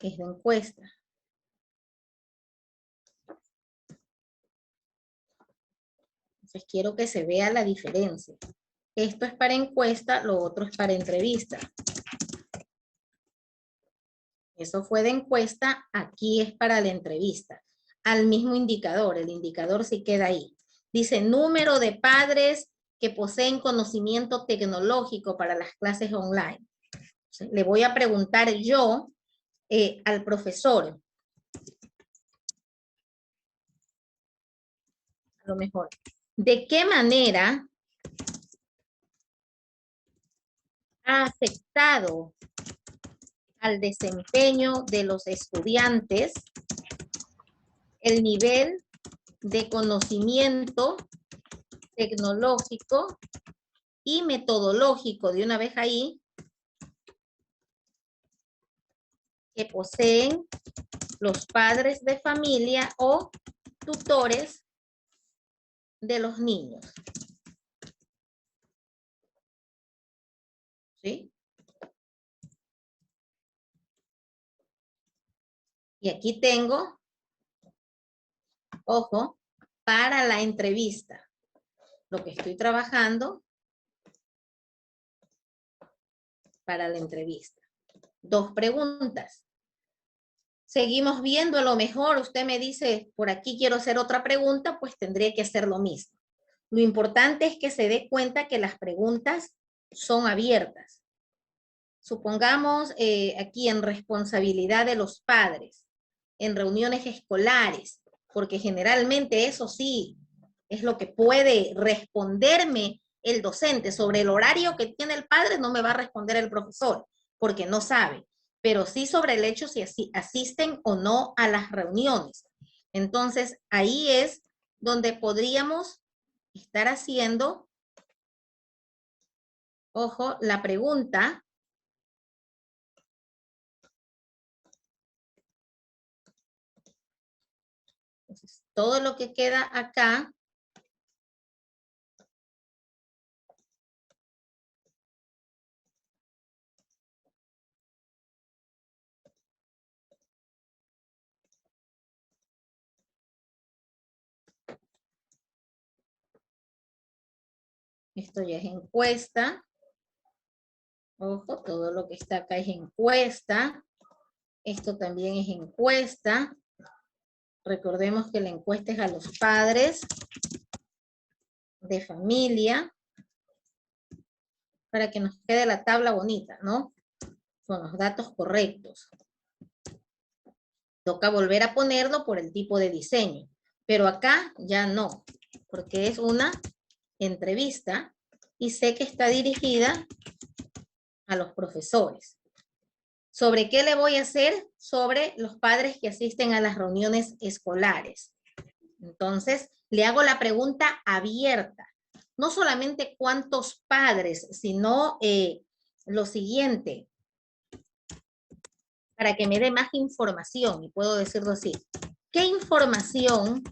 es de encuesta. Entonces quiero que se vea la diferencia. Esto es para encuesta, lo otro es para entrevista. Eso fue de encuesta, aquí es para la entrevista. Al mismo indicador, el indicador sí queda ahí. Dice número de padres que poseen conocimiento tecnológico para las clases online. ¿Sí? Le voy a preguntar yo al profesor. A lo mejor. ¿De qué manera ha afectado al desempeño de los estudiantes el nivel de conocimiento tecnológico y metodológico? De una vez ahí, que poseen los padres de familia o tutores de los niños. ¿Sí? Y aquí tengo, ojo, para la entrevista. Lo que estoy trabajando para la entrevista. 2 preguntas. Seguimos viendo, a lo mejor usted me dice, por aquí quiero hacer otra pregunta, pues tendré que hacer lo mismo. Lo importante es que se dé cuenta que las preguntas son abiertas. Supongamos aquí en responsabilidad de los padres, en reuniones escolares, porque generalmente eso sí es lo que puede responderme el docente. Sobre el horario que tiene el padre no me va a responder el profesor, porque no sabe, pero sí sobre el hecho si asisten o no a las reuniones. Entonces, ahí es donde podríamos estar haciendo, ojo, la pregunta. Entonces, todo lo que queda acá esto ya es encuesta. Ojo, todo lo que está acá es encuesta. Esto también es encuesta. Recordemos que la encuesta es a los padres de familia para que nos quede la tabla bonita, ¿no? Con los datos correctos. Toca volver a ponerlo por el tipo de diseño. Pero acá ya no, porque es una entrevista y sé que está dirigida a los profesores. ¿Sobre qué le voy a hacer? Sobre los padres que asisten a las reuniones escolares. Entonces, le hago la pregunta abierta. No solamente cuántos padres, sino lo siguiente, para que me dé más información, y puedo decirlo así. ¿Qué información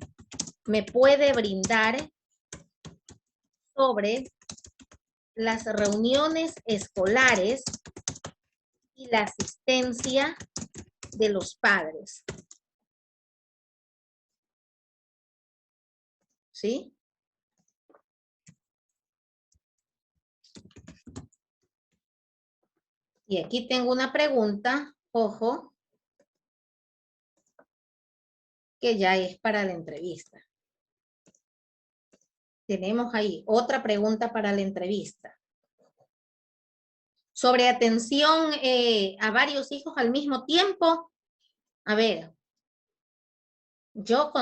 me puede brindar sobre las reuniones escolares y la asistencia de los padres? ¿Sí? Y aquí tengo una pregunta, ojo, que ya es para la entrevista. Tenemos ahí otra pregunta para la entrevista. Sobre atención a varios hijos al mismo tiempo. A ver, yo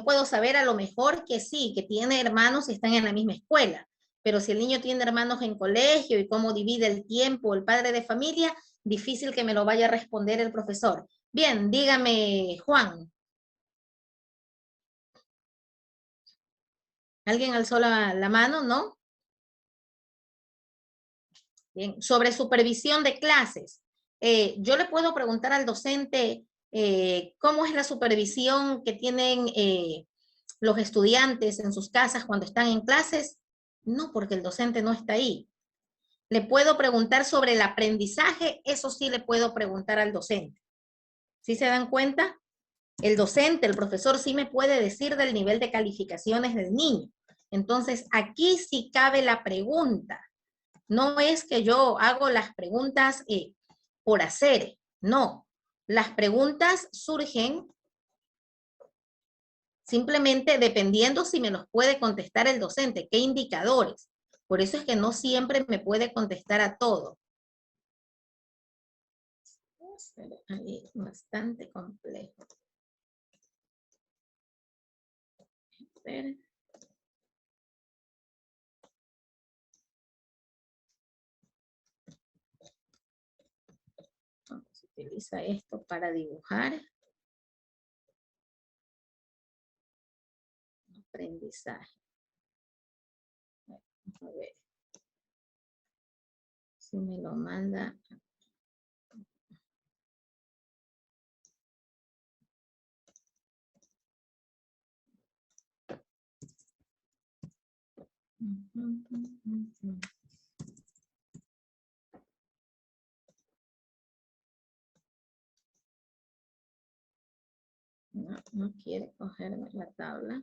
puedo saber a lo mejor que sí, que tiene hermanos y están en la misma escuela, pero si el niño tiene hermanos en colegio y cómo divide el tiempo el padre de familia, difícil que me lo vaya a responder el profesor. Bien, dígame, Juan. ¿Alguien alzó la mano? ¿No? Bien, sobre supervisión de clases. Yo le puedo preguntar al docente cómo es la supervisión que tienen los estudiantes en sus casas cuando están en clases. No, porque el docente no está ahí. Le puedo preguntar sobre el aprendizaje, eso sí le puedo preguntar al docente. ¿Sí se dan cuenta? El docente, el profesor sí me puede decir del nivel de calificaciones del niño. Entonces, aquí sí cabe la pregunta. No es que yo hago las preguntas por hacer, no. Las preguntas surgen simplemente dependiendo si me los puede contestar el docente, qué indicadores. Por eso es que no siempre me puede contestar a todo. Ahí, bastante complejo. Espera. Se utiliza esto para dibujar. Aprendizaje. Vamos a ver. Si me lo manda No, no quiere cogerme la tabla.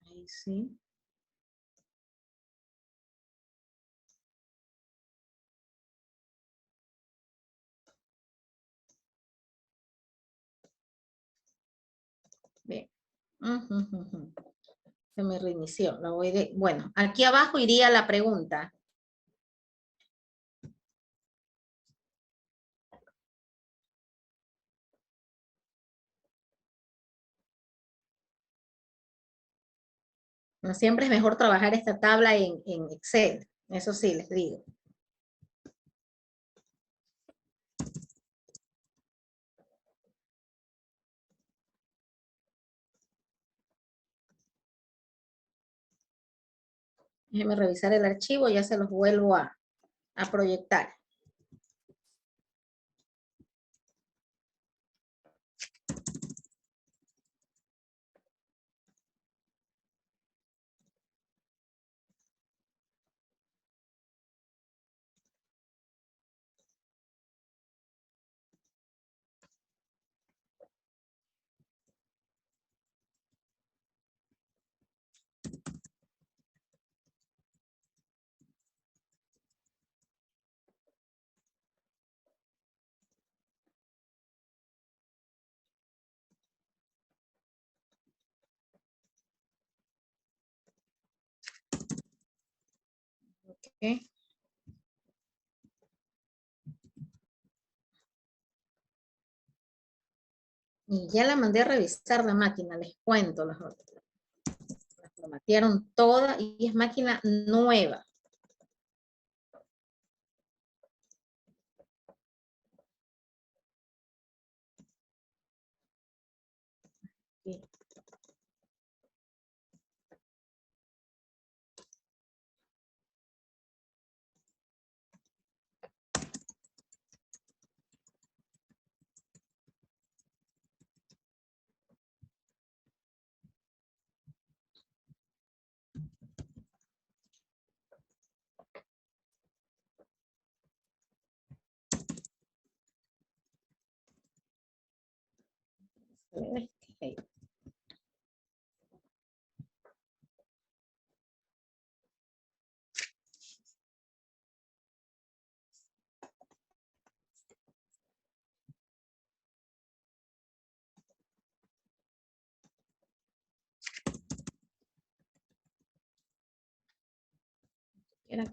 Ahí sí. Bien. Se me reinició. Bueno, aquí abajo iría la pregunta. No siempre es mejor trabajar esta tabla en Excel. Eso sí, les digo. Déjenme revisar el archivo, ya se los vuelvo a proyectar. Okay. Y ya la mandé a revisar la máquina, les cuento. La formatearon toda y es máquina nueva. Okay. Okay.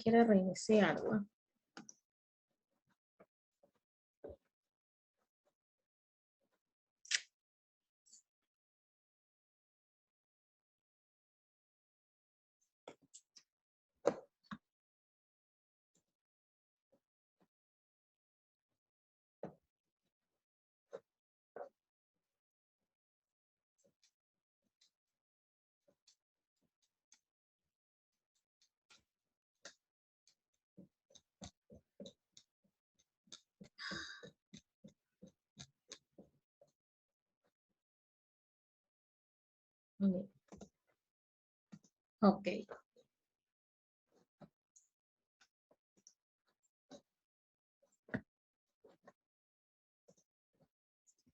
Quiere reiniciar, ¿no? Ok.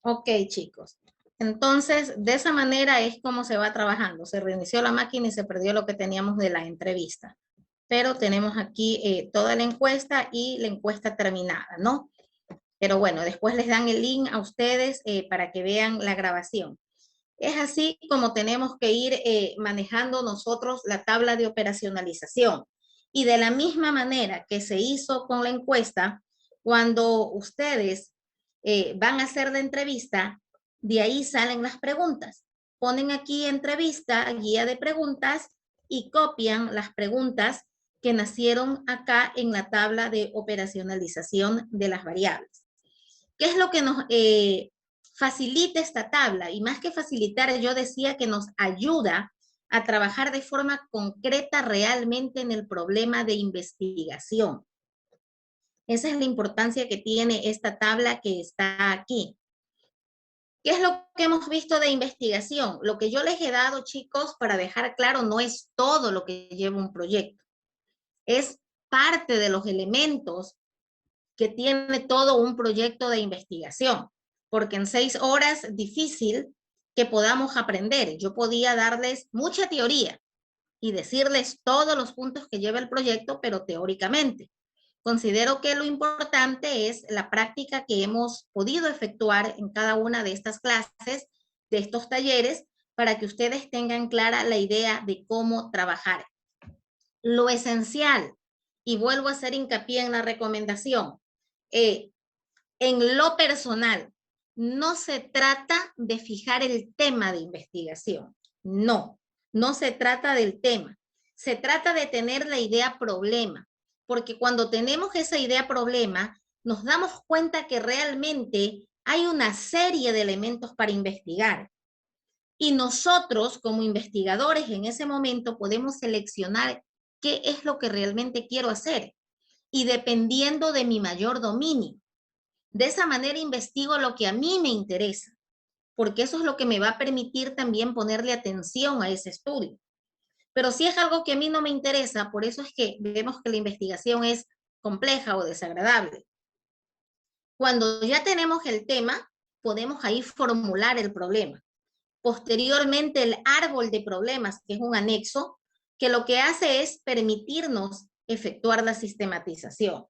Ok, chicos. Entonces, de esa manera es como se va trabajando. Se reinició la máquina y se perdió lo que teníamos de la entrevista. Pero tenemos aquí toda la encuesta y la encuesta terminada, ¿no? Pero bueno, después les dan el link a ustedes para que vean la grabación. Es así como tenemos que ir manejando nosotros la tabla de operacionalización. Y de la misma manera que se hizo con la encuesta, cuando ustedes van a hacer la entrevista, de ahí salen las preguntas. Ponen aquí entrevista, guía de preguntas y copian las preguntas que nacieron acá en la tabla de operacionalización de las variables. ¿Qué es lo que nos facilita esta tabla? Y más que facilitar, yo decía que nos ayuda a trabajar de forma concreta realmente en el problema de investigación. Esa es la importancia que tiene esta tabla que está aquí. ¿Qué es lo que hemos visto de investigación? Lo que yo les he dado, chicos, para dejar claro, no es todo lo que lleva un proyecto. Es parte de los elementos que tiene todo un proyecto de investigación. Porque en 6 horas es difícil que podamos aprender. Yo podía darles mucha teoría y decirles todos los puntos que lleva el proyecto, pero teóricamente. Considero que lo importante es la práctica que hemos podido efectuar en cada una de estas clases, de estos talleres, para que ustedes tengan clara la idea de cómo trabajar. Lo esencial, y vuelvo a hacer hincapié en la recomendación, en lo personal, no se trata de fijar el tema de investigación. No, no se trata del tema. Se trata de tener la idea problema, porque cuando tenemos esa idea problema, nos damos cuenta que realmente hay una serie de elementos para investigar. Y nosotros, como investigadores, en ese momento podemos seleccionar qué es lo que realmente quiero hacer. Y dependiendo de mi mayor dominio. De esa manera investigo lo que a mí me interesa, porque eso es lo que me va a permitir también ponerle atención a ese estudio. Pero si es algo que a mí no me interesa, por eso es que vemos que la investigación es compleja o desagradable. Cuando ya tenemos el tema, podemos ahí formular el problema. Posteriormente, el árbol de problemas, que es un anexo, que lo que hace es permitirnos efectuar la sistematización.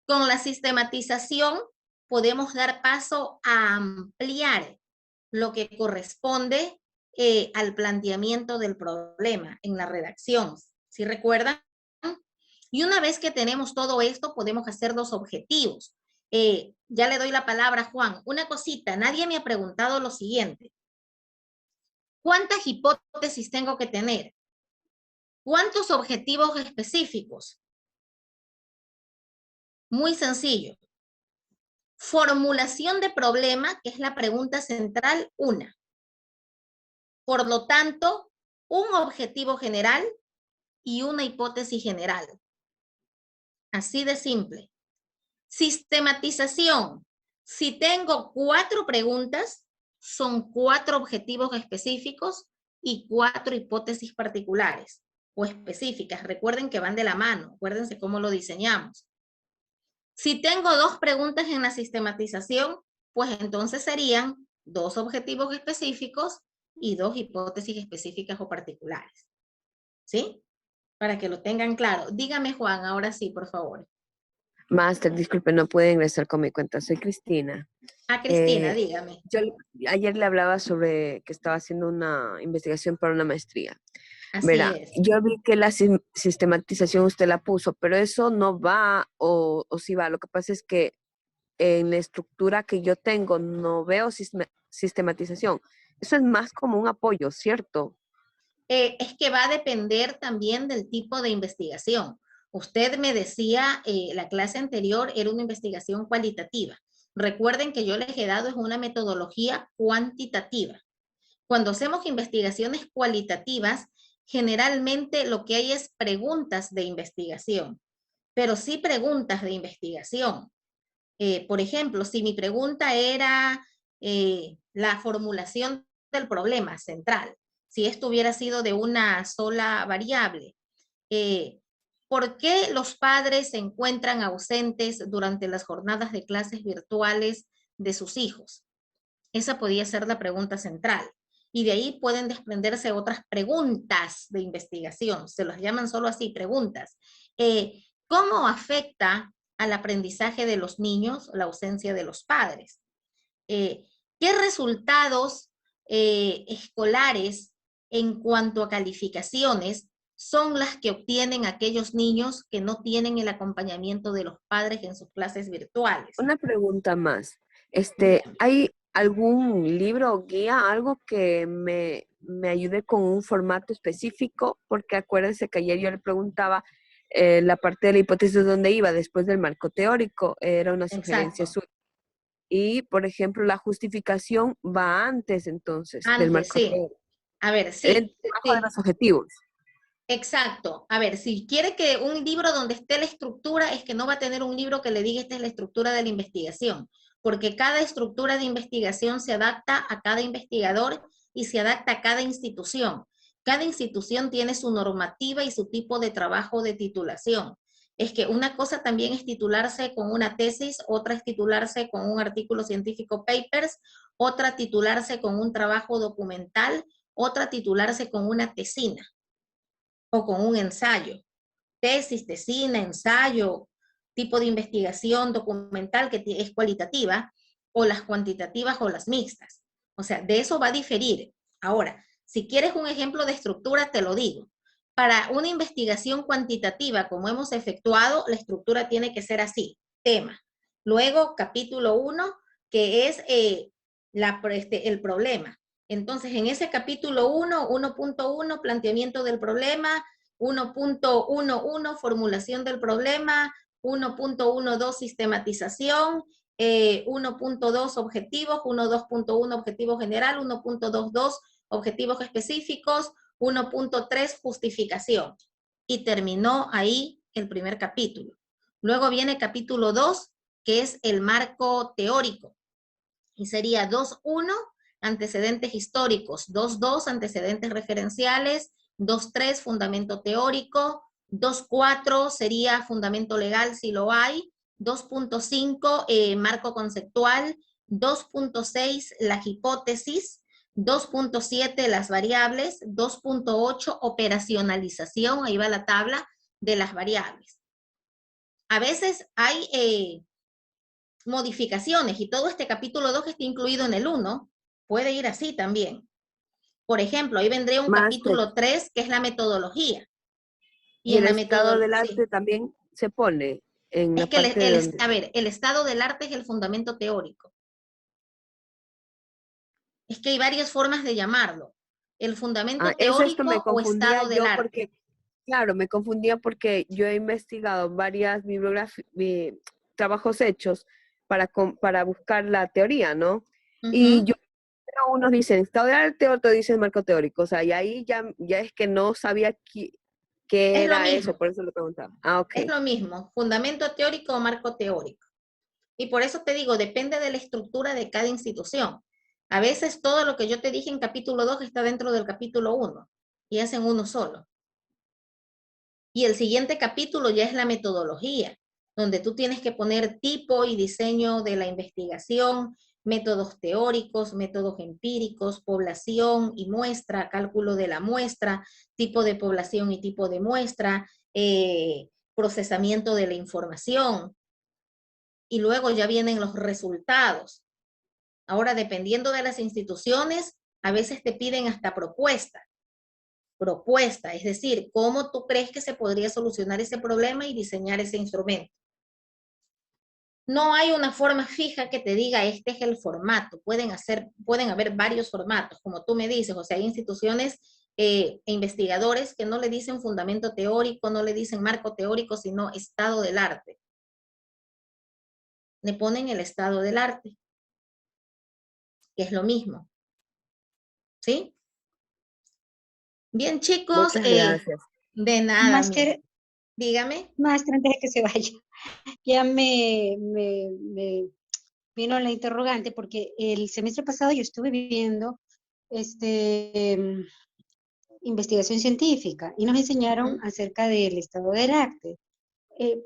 Con la sistematización podemos dar paso a ampliar lo que corresponde al planteamiento del problema en la redacción. ¿Sí recuerdan? Y una vez que tenemos todo esto, podemos hacer los objetivos. Ya le doy la palabra a Juan. Una cosita, nadie me ha preguntado lo siguiente. ¿Cuántas hipótesis tengo que tener? ¿Cuántos objetivos específicos? Muy sencillo. Formulación de problema, que es la pregunta central, una. Por lo tanto, un objetivo general y una hipótesis general. Así de simple. Sistematización. Si tengo 4 preguntas, son 4 objetivos específicos y 4 hipótesis particulares o específicas. Recuerden que van de la mano. Acuérdense cómo lo diseñamos. Si tengo 2 preguntas en la sistematización, pues entonces serían 2 objetivos específicos y 2 hipótesis específicas o particulares. ¿Sí? Para que lo tengan claro. Dígame, Juan, ahora sí, por favor. Máster, disculpe, no puede ingresar con mi cuenta. Soy Cristina. Cristina, dígame. Yo ayer le hablaba sobre que estaba haciendo una investigación para una maestría. Así Verá, es. yo vi que la sistematización usted la puso, pero eso no va o sí va. Lo que pasa es que en la estructura que yo tengo no veo sistematización. Eso es más como un apoyo, ¿cierto? Es que va a depender también del tipo de investigación. Usted me decía, la clase anterior era una investigación cualitativa. Recuerden que yo les he dado es una metodología cuantitativa. Cuando hacemos investigaciones cualitativas, generalmente lo que hay es preguntas de investigación, pero sí preguntas de investigación. Por ejemplo, si mi pregunta era la formulación del problema central, si esto hubiera sido de una sola variable, ¿por qué los padres se encuentran ausentes durante las jornadas de clases virtuales de sus hijos? Esa podría ser la pregunta central. Y de ahí pueden desprenderse otras preguntas de investigación. Se los llaman solo así, preguntas. ¿Cómo afecta al aprendizaje de los niños la ausencia de los padres? ¿Qué resultados escolares en cuanto a calificaciones son las que obtienen aquellos niños que no tienen el acompañamiento de los padres en sus clases virtuales? Una pregunta más. ¿Hay algún libro o guía, algo que me ayude con un formato específico? Porque acuérdense que ayer yo le preguntaba la parte de la hipótesis donde iba después del marco teórico, era una sugerencia suya. Y, por ejemplo, la justificación va antes entonces del marco teórico. A ver, sí. Debajo de los objetivos. Exacto. A ver, si quiere que un libro donde esté la estructura, es que no va a tener un libro que le diga esta es la estructura de la investigación. porque cada estructura de investigación se adapta a cada investigador y se adapta a cada institución. Cada institución tiene su normativa y su tipo de trabajo de titulación. Es que una cosa también es titularse con una tesis, otra es titularse con un artículo científico papers, otra titularse con un trabajo documental, otra titularse con una tesina o con un ensayo. Tesis, tesina, ensayo, tipo de investigación documental que es cualitativa, o las cuantitativas o las mixtas. O sea, de eso va a diferir. Ahora, si quieres un ejemplo de estructura, te lo digo. Para una investigación cuantitativa, como hemos efectuado, la estructura tiene que ser así. Tema. Luego, capítulo 1, que es el problema. Entonces, en ese capítulo 1, 1.1, planteamiento del problema, 1.11, formulación del problema, 1.12, sistematización, 1.2, objetivos, 1.2.1, objetivo general, 1.22, objetivos específicos, 1.3, justificación. Y terminó ahí el primer capítulo. Luego viene capítulo 2, que es el marco teórico. Y sería 2.1, antecedentes históricos, 2.2, antecedentes referenciales, 2.3, fundamento teórico, 2.4 sería fundamento legal si lo hay, 2.5, marco conceptual, 2.6, las hipótesis, 2.7, las variables, 2.8, operacionalización, ahí va la tabla de las variables. A veces hay modificaciones y todo este capítulo 2 que está incluido en el 1 puede ir así también. Por ejemplo, ahí vendría un capítulo 3 que es la metodología. Y en el estado del arte también se pone en la parte a ver, el estado del arte es el fundamento teórico. Es que hay varias formas de llamarlo. El fundamento teórico o estado del arte. Claro, me confundía porque yo he investigado varias trabajos hechos para buscar la teoría, ¿no? Y unos dicen estado de arte, otros dicen marco teórico. O sea, y ahí ya es que no sabía qué era eso, por eso lo preguntaba. Ah, ok. Es lo mismo, fundamento teórico o marco teórico. Y por eso te digo, depende de la estructura de cada institución. A veces todo lo que yo te dije en capítulo 2 está dentro del capítulo 1 y hacen uno solo. Y el siguiente capítulo ya es la metodología, donde tú tienes que poner tipo y diseño de la investigación, métodos teóricos, métodos empíricos, población y muestra, cálculo de la muestra, tipo de población y tipo de muestra, procesamiento de la información. Y luego ya vienen los resultados. Ahora, dependiendo de las instituciones, a veces te piden hasta propuesta, es decir, cómo tú crees que se podría solucionar ese problema y diseñar ese instrumento. No hay una forma fija que te diga este es el formato. Pueden haber varios formatos, como tú me dices. O sea, hay instituciones e investigadores que no le dicen fundamento teórico, no le dicen marco teórico, sino estado del arte. Le ponen el estado del arte, que es lo mismo. ¿Sí? Bien, chicos. Muchas gracias. De nada. Máster, dígame. Máster, antes de que se vaya. Ya me vino la interrogante porque el semestre pasado yo estuve viendo investigación científica y nos enseñaron acerca del estado del arte.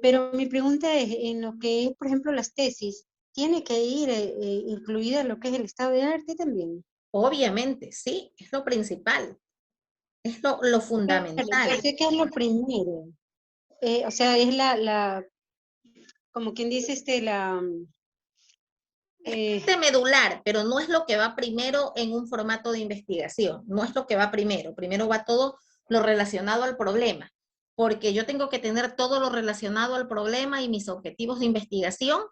Pero mi pregunta es, en lo que es, por ejemplo, las tesis, ¿tiene que ir incluida lo que es el estado del arte también? Obviamente, sí, es lo principal. Es lo fundamental. Yo sé que es lo primero. O sea, es como quien dice, medular, pero no es lo que va primero en un formato de investigación. No es lo que va primero. Primero va todo lo relacionado al problema. Porque yo tengo que tener todo lo relacionado al problema y mis objetivos de investigación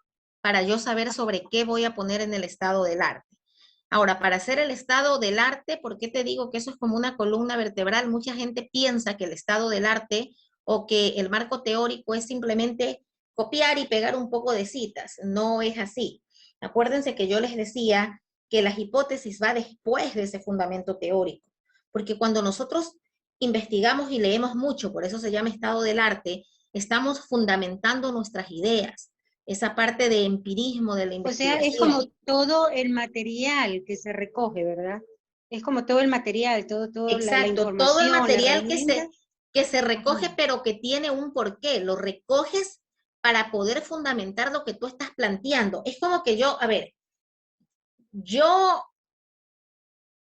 para yo saber sobre qué voy a poner en el estado del arte. Ahora, para hacer el estado del arte, ¿por qué te digo que eso es como una columna vertebral? Mucha gente piensa que el estado del arte o que el marco teórico es simplemente copiar y pegar un poco de citas. No es así. Acuérdense que yo les decía que las hipótesis va después de ese fundamento teórico, porque cuando nosotros investigamos y leemos mucho, por eso se llama estado del arte, estamos fundamentando nuestras ideas. esa parte de empirismo de la O sea, investigación. es como todo el material que se recoge, ¿verdad? Es como todo el material, todo la Exacto, todo el información, la material herramienta. que se recoge, Ajá. pero que tiene un porqué. Lo recoges para poder fundamentar lo que tú estás planteando. Es como que yo, a ver, yo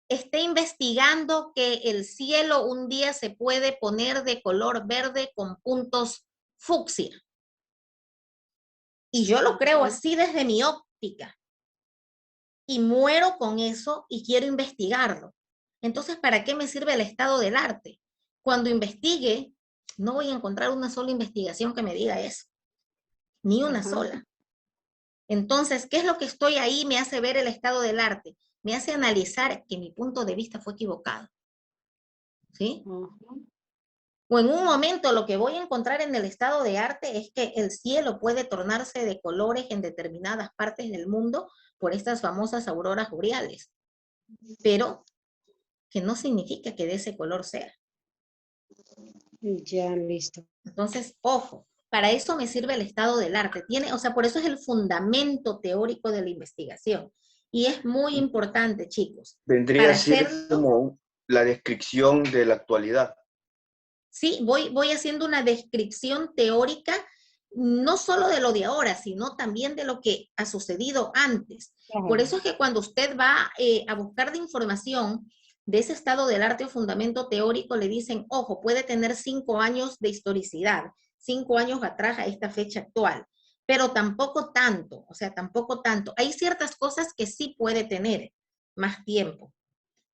esté investigando que el cielo un día se puede poner de color verde con puntos fucsia. Y yo lo creo así desde mi óptica. Y muero con eso y quiero investigarlo. Entonces, ¿para qué me sirve el estado del arte? Cuando investigue, no voy a encontrar una sola investigación que me diga eso. Ni una sola. Entonces, ¿qué es lo que estoy ahí? Me hace ver el estado del arte. Me hace analizar que mi punto de vista fue equivocado. ¿Sí? O en un momento lo que voy a encontrar en el estado de arte es que el cielo puede tornarse de colores en determinadas partes del mundo por estas famosas auroras boreales. Pero que no significa que de ese color sea. Ya, listo. Entonces, ojo, para eso me sirve el estado del arte. O sea, por eso es el fundamento teórico de la investigación. Y es muy importante, chicos. Vendría a ser como la descripción de la actualidad. Sí, voy haciendo una descripción teórica, no solo de lo de ahora, sino también de lo que ha sucedido antes. Por eso es que cuando usted va a buscar de información de ese estado del arte o fundamento teórico, le dicen, ojo, puede tener 5 años de historicidad, 5 años atrás a esta fecha actual, pero tampoco tanto, o sea, tampoco tanto. Hay ciertas cosas que sí puede tener más tiempo.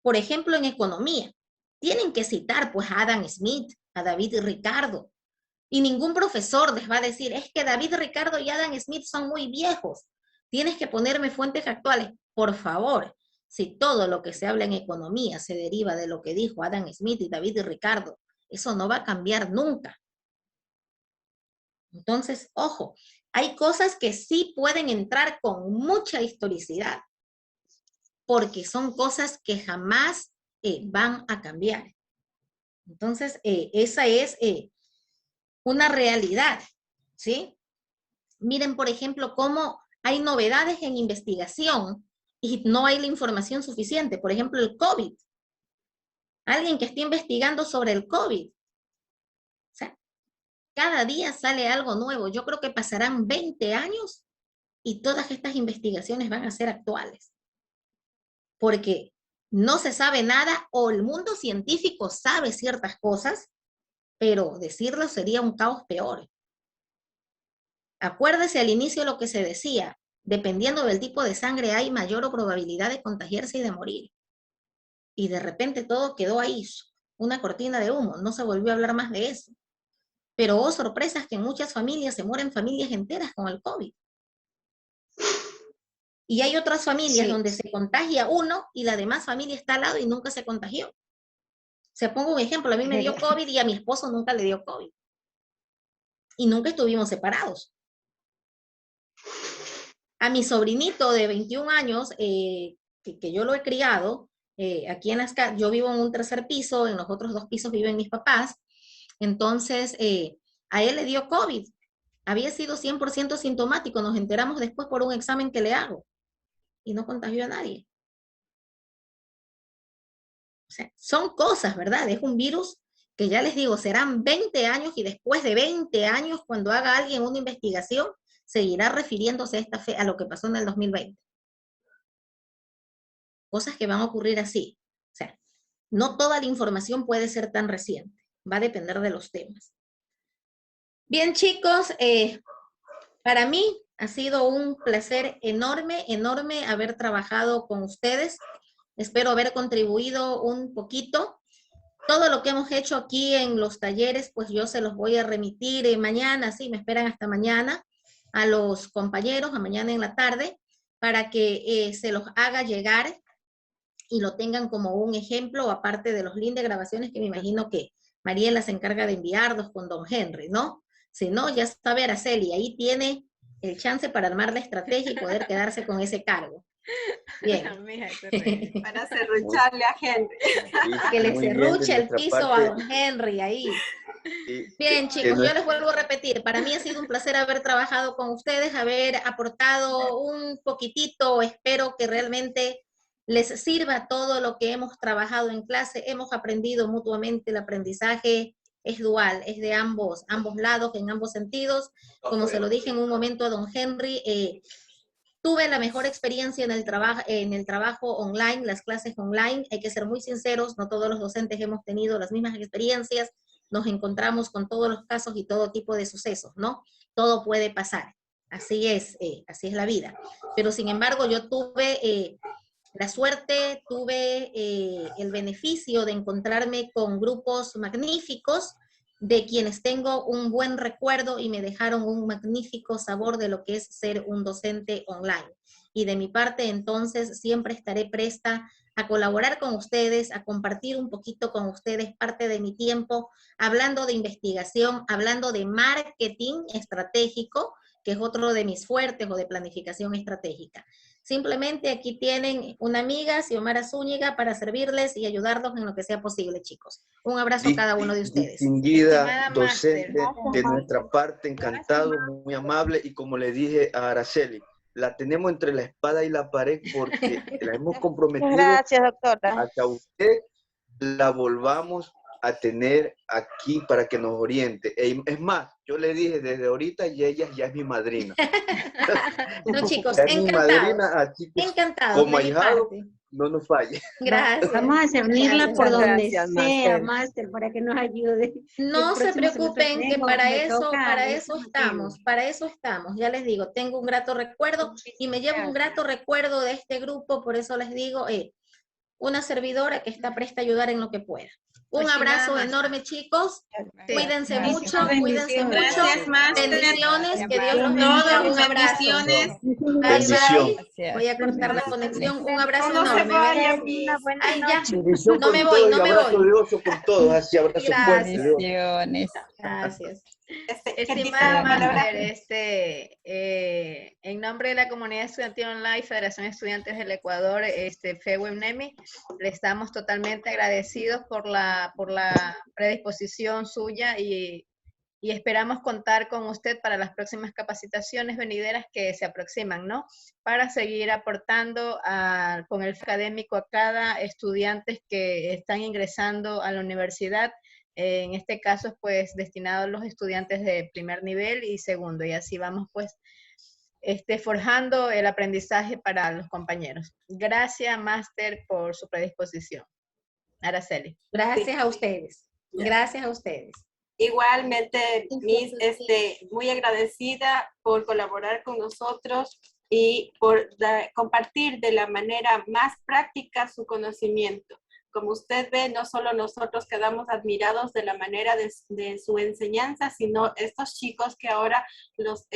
Por ejemplo, en economía, tienen que citar pues a Adam Smith, a David Ricardo, y ningún profesor les va a decir, es que David Ricardo y Adam Smith son muy viejos, tienes que ponerme fuentes actuales. Por favor, si todo lo que se habla en economía se deriva de lo que dijo Adam Smith y David Ricardo, eso no va a cambiar nunca. Entonces, ojo, hay cosas que sí pueden entrar con mucha historicidad, porque son cosas que jamás van a cambiar. Entonces, esa es una realidad, ¿sí? Miren, por ejemplo, cómo hay novedades en investigación y no hay la información suficiente. Por ejemplo, el COVID. Alguien que esté investigando sobre el COVID. O sea, cada día sale algo nuevo. Yo creo que pasarán 20 años y todas estas investigaciones van a ser actuales. Porque no se sabe nada o el mundo científico sabe ciertas cosas, pero decirlo sería un caos peor. Acuérdese al inicio lo que se decía, dependiendo del tipo de sangre hay mayor probabilidad de contagiarse y de morir. Y de repente todo quedó ahí, una cortina de humo, no se volvió a hablar más de eso. Pero oh, sorpresas que en muchas familias se mueren familias enteras con el COVID. Y hay otras familias donde se contagia uno y la demás familia está al lado y nunca se contagió. Se pongo un ejemplo, a mí me dio COVID y a mi esposo nunca le dio COVID. Y nunca estuvimos separados. A mi sobrinito de 21 años, que yo lo he criado, aquí en las casas, yo vivo en un 3er piso, en los otros 2 pisos viven mis papás, entonces a él le dio COVID, había sido 100% sintomático, nos enteramos después por un examen que le hago, y no contagió a nadie. O sea, son cosas, ¿verdad? Es un virus que ya les digo, serán 20 años y después de 20 años, cuando haga alguien una investigación, seguirá refiriéndose a lo que pasó en el 2020. Cosas que van a ocurrir así. O sea, no toda la información puede ser tan reciente. Va a depender de los temas. Bien, chicos, para mí ha sido un placer enorme, enorme haber trabajado con ustedes. Espero haber contribuido un poquito. Todo lo que hemos hecho aquí en los talleres, pues yo se los voy a remitir mañana, sí, me esperan hasta mañana, a los compañeros, a mañana en la tarde, para que se los haga llegar y lo tengan como un ejemplo, aparte de los links de grabaciones que me imagino que Mariela se encarga de enviarlos con don Henry, ¿no? Si no, ya sabe Araceli, ahí tiene el chance para armar la estrategia y poder quedarse con ese cargo. Bien. Para serrucharle a Henry. Que le serruche el piso a don Henry ahí. Bien, chicos, yo les vuelvo a repetir, para mí ha sido un placer haber trabajado con ustedes, haber aportado un poquitito, espero que realmente les sirva todo lo que hemos trabajado en clase, hemos aprendido mutuamente, el aprendizaje es dual, es de ambos lados, en ambos sentidos, como se lo dije en un momento a don Henry, tuve la mejor experiencia en el trabajo online, las clases online, hay que ser muy sinceros, no todos los docentes hemos tenido las mismas experiencias, nos encontramos con todos los casos y todo tipo de sucesos, ¿no? Todo puede pasar, así es la vida. Pero sin embargo, yo tuve la suerte, tuve el beneficio de encontrarme con grupos magníficos, de quienes tengo un buen recuerdo y me dejaron un magnífico sabor de lo que es ser un docente online. Y de mi parte, entonces, siempre estaré presta a colaborar con ustedes, a compartir un poquito con ustedes parte de mi tiempo, hablando de investigación, hablando de marketing estratégico, que es otro de mis fuertes, o de planificación estratégica. Simplemente aquí tienen una amiga, Xiomara Zúñiga, para servirles y ayudarlos en lo que sea posible, chicos. Un abrazo a cada uno de ustedes. Distinguida docente de nuestra parte, encantado, muy amable, y como le dije a Araceli, la tenemos entre la espada y la pared porque la hemos comprometido. Gracias, doctora. A que a usted la volvamos a tener aquí para que nos oriente. Es más, yo le dije desde ahorita y ella ya es mi madrina. No, chicos, encantados. Encantados. Como ahijado, no nos falle. Gracias. Vamos a servirla por donde sea, Máster. Máster, para que nos ayude. No se preocupen, que para eso para estamos. Ya les digo, tengo un grato recuerdo y me llevo un grato recuerdo de este grupo, por eso les digo, una servidora que está presta a ayudar en lo que pueda. Un abrazo enorme, chicos. Cuídense mucho, cuídense mucho. Gracias, Máster. Bendiciones, que Dios los bendiga. Un abrazo. Bendición. Voy a cortar la conexión. Un abrazo No se enorme. vayan. Ay, ya. Bendición No con me todos voy, y no me abrazo voy. de oso con todos. Así, abrazo fuerte de oso. Bendiciones. Gracias. Estimada Máster, en nombre de la comunidad estudiantil online, Federación de Estudiantes del Ecuador, FEUEMNEMI, le estamos totalmente agradecidos por la predisposición suya y esperamos contar con usted para las próximas capacitaciones venideras que se aproximan, ¿no? Para seguir aportando con el académico a cada estudiante que están ingresando a la universidad. En este caso, pues, destinado a los estudiantes de primer nivel y segundo, y así vamos, pues, forjando el aprendizaje para los compañeros. Gracias, Máster, por su predisposición. Araceli. Gracias a ustedes. Gracias a ustedes. Igualmente, Miss, muy agradecida por colaborar con nosotros y por compartir de la manera más práctica su conocimiento. Como usted ve, no solo nosotros quedamos admirados de la manera de su enseñanza, sino estos chicos que ahora les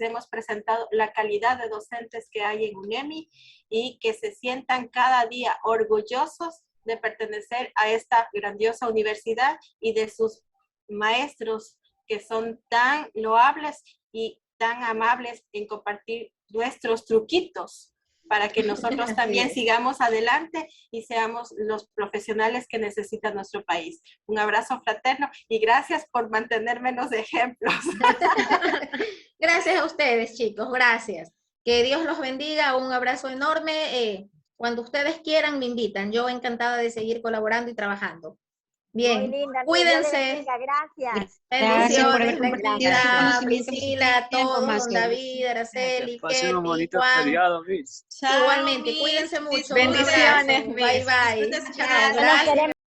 hemos presentado la calidad de docentes que hay en UNEMI y que se sientan cada día orgullosos de pertenecer a esta grandiosa universidad y de sus maestros que son tan loables y tan amables en compartir nuestros truquitos para que nosotros también sigamos adelante y seamos los profesionales que necesita nuestro país. Un abrazo fraterno y gracias por mantenerme los ejemplos. Gracias a ustedes, chicos, gracias. Que Dios los bendiga, un abrazo enorme. Cuando ustedes quieran, me invitan. Yo encantada de seguir colaborando y trabajando. Bien, muy linda, cuídense. Gracias. Bendiciones, Priscila, todos, David, Araceli, Pasen un bonito Juan. feriado, Miss. Igualmente, cuídense mucho. Bendiciones, Bye, bye. Nos queremos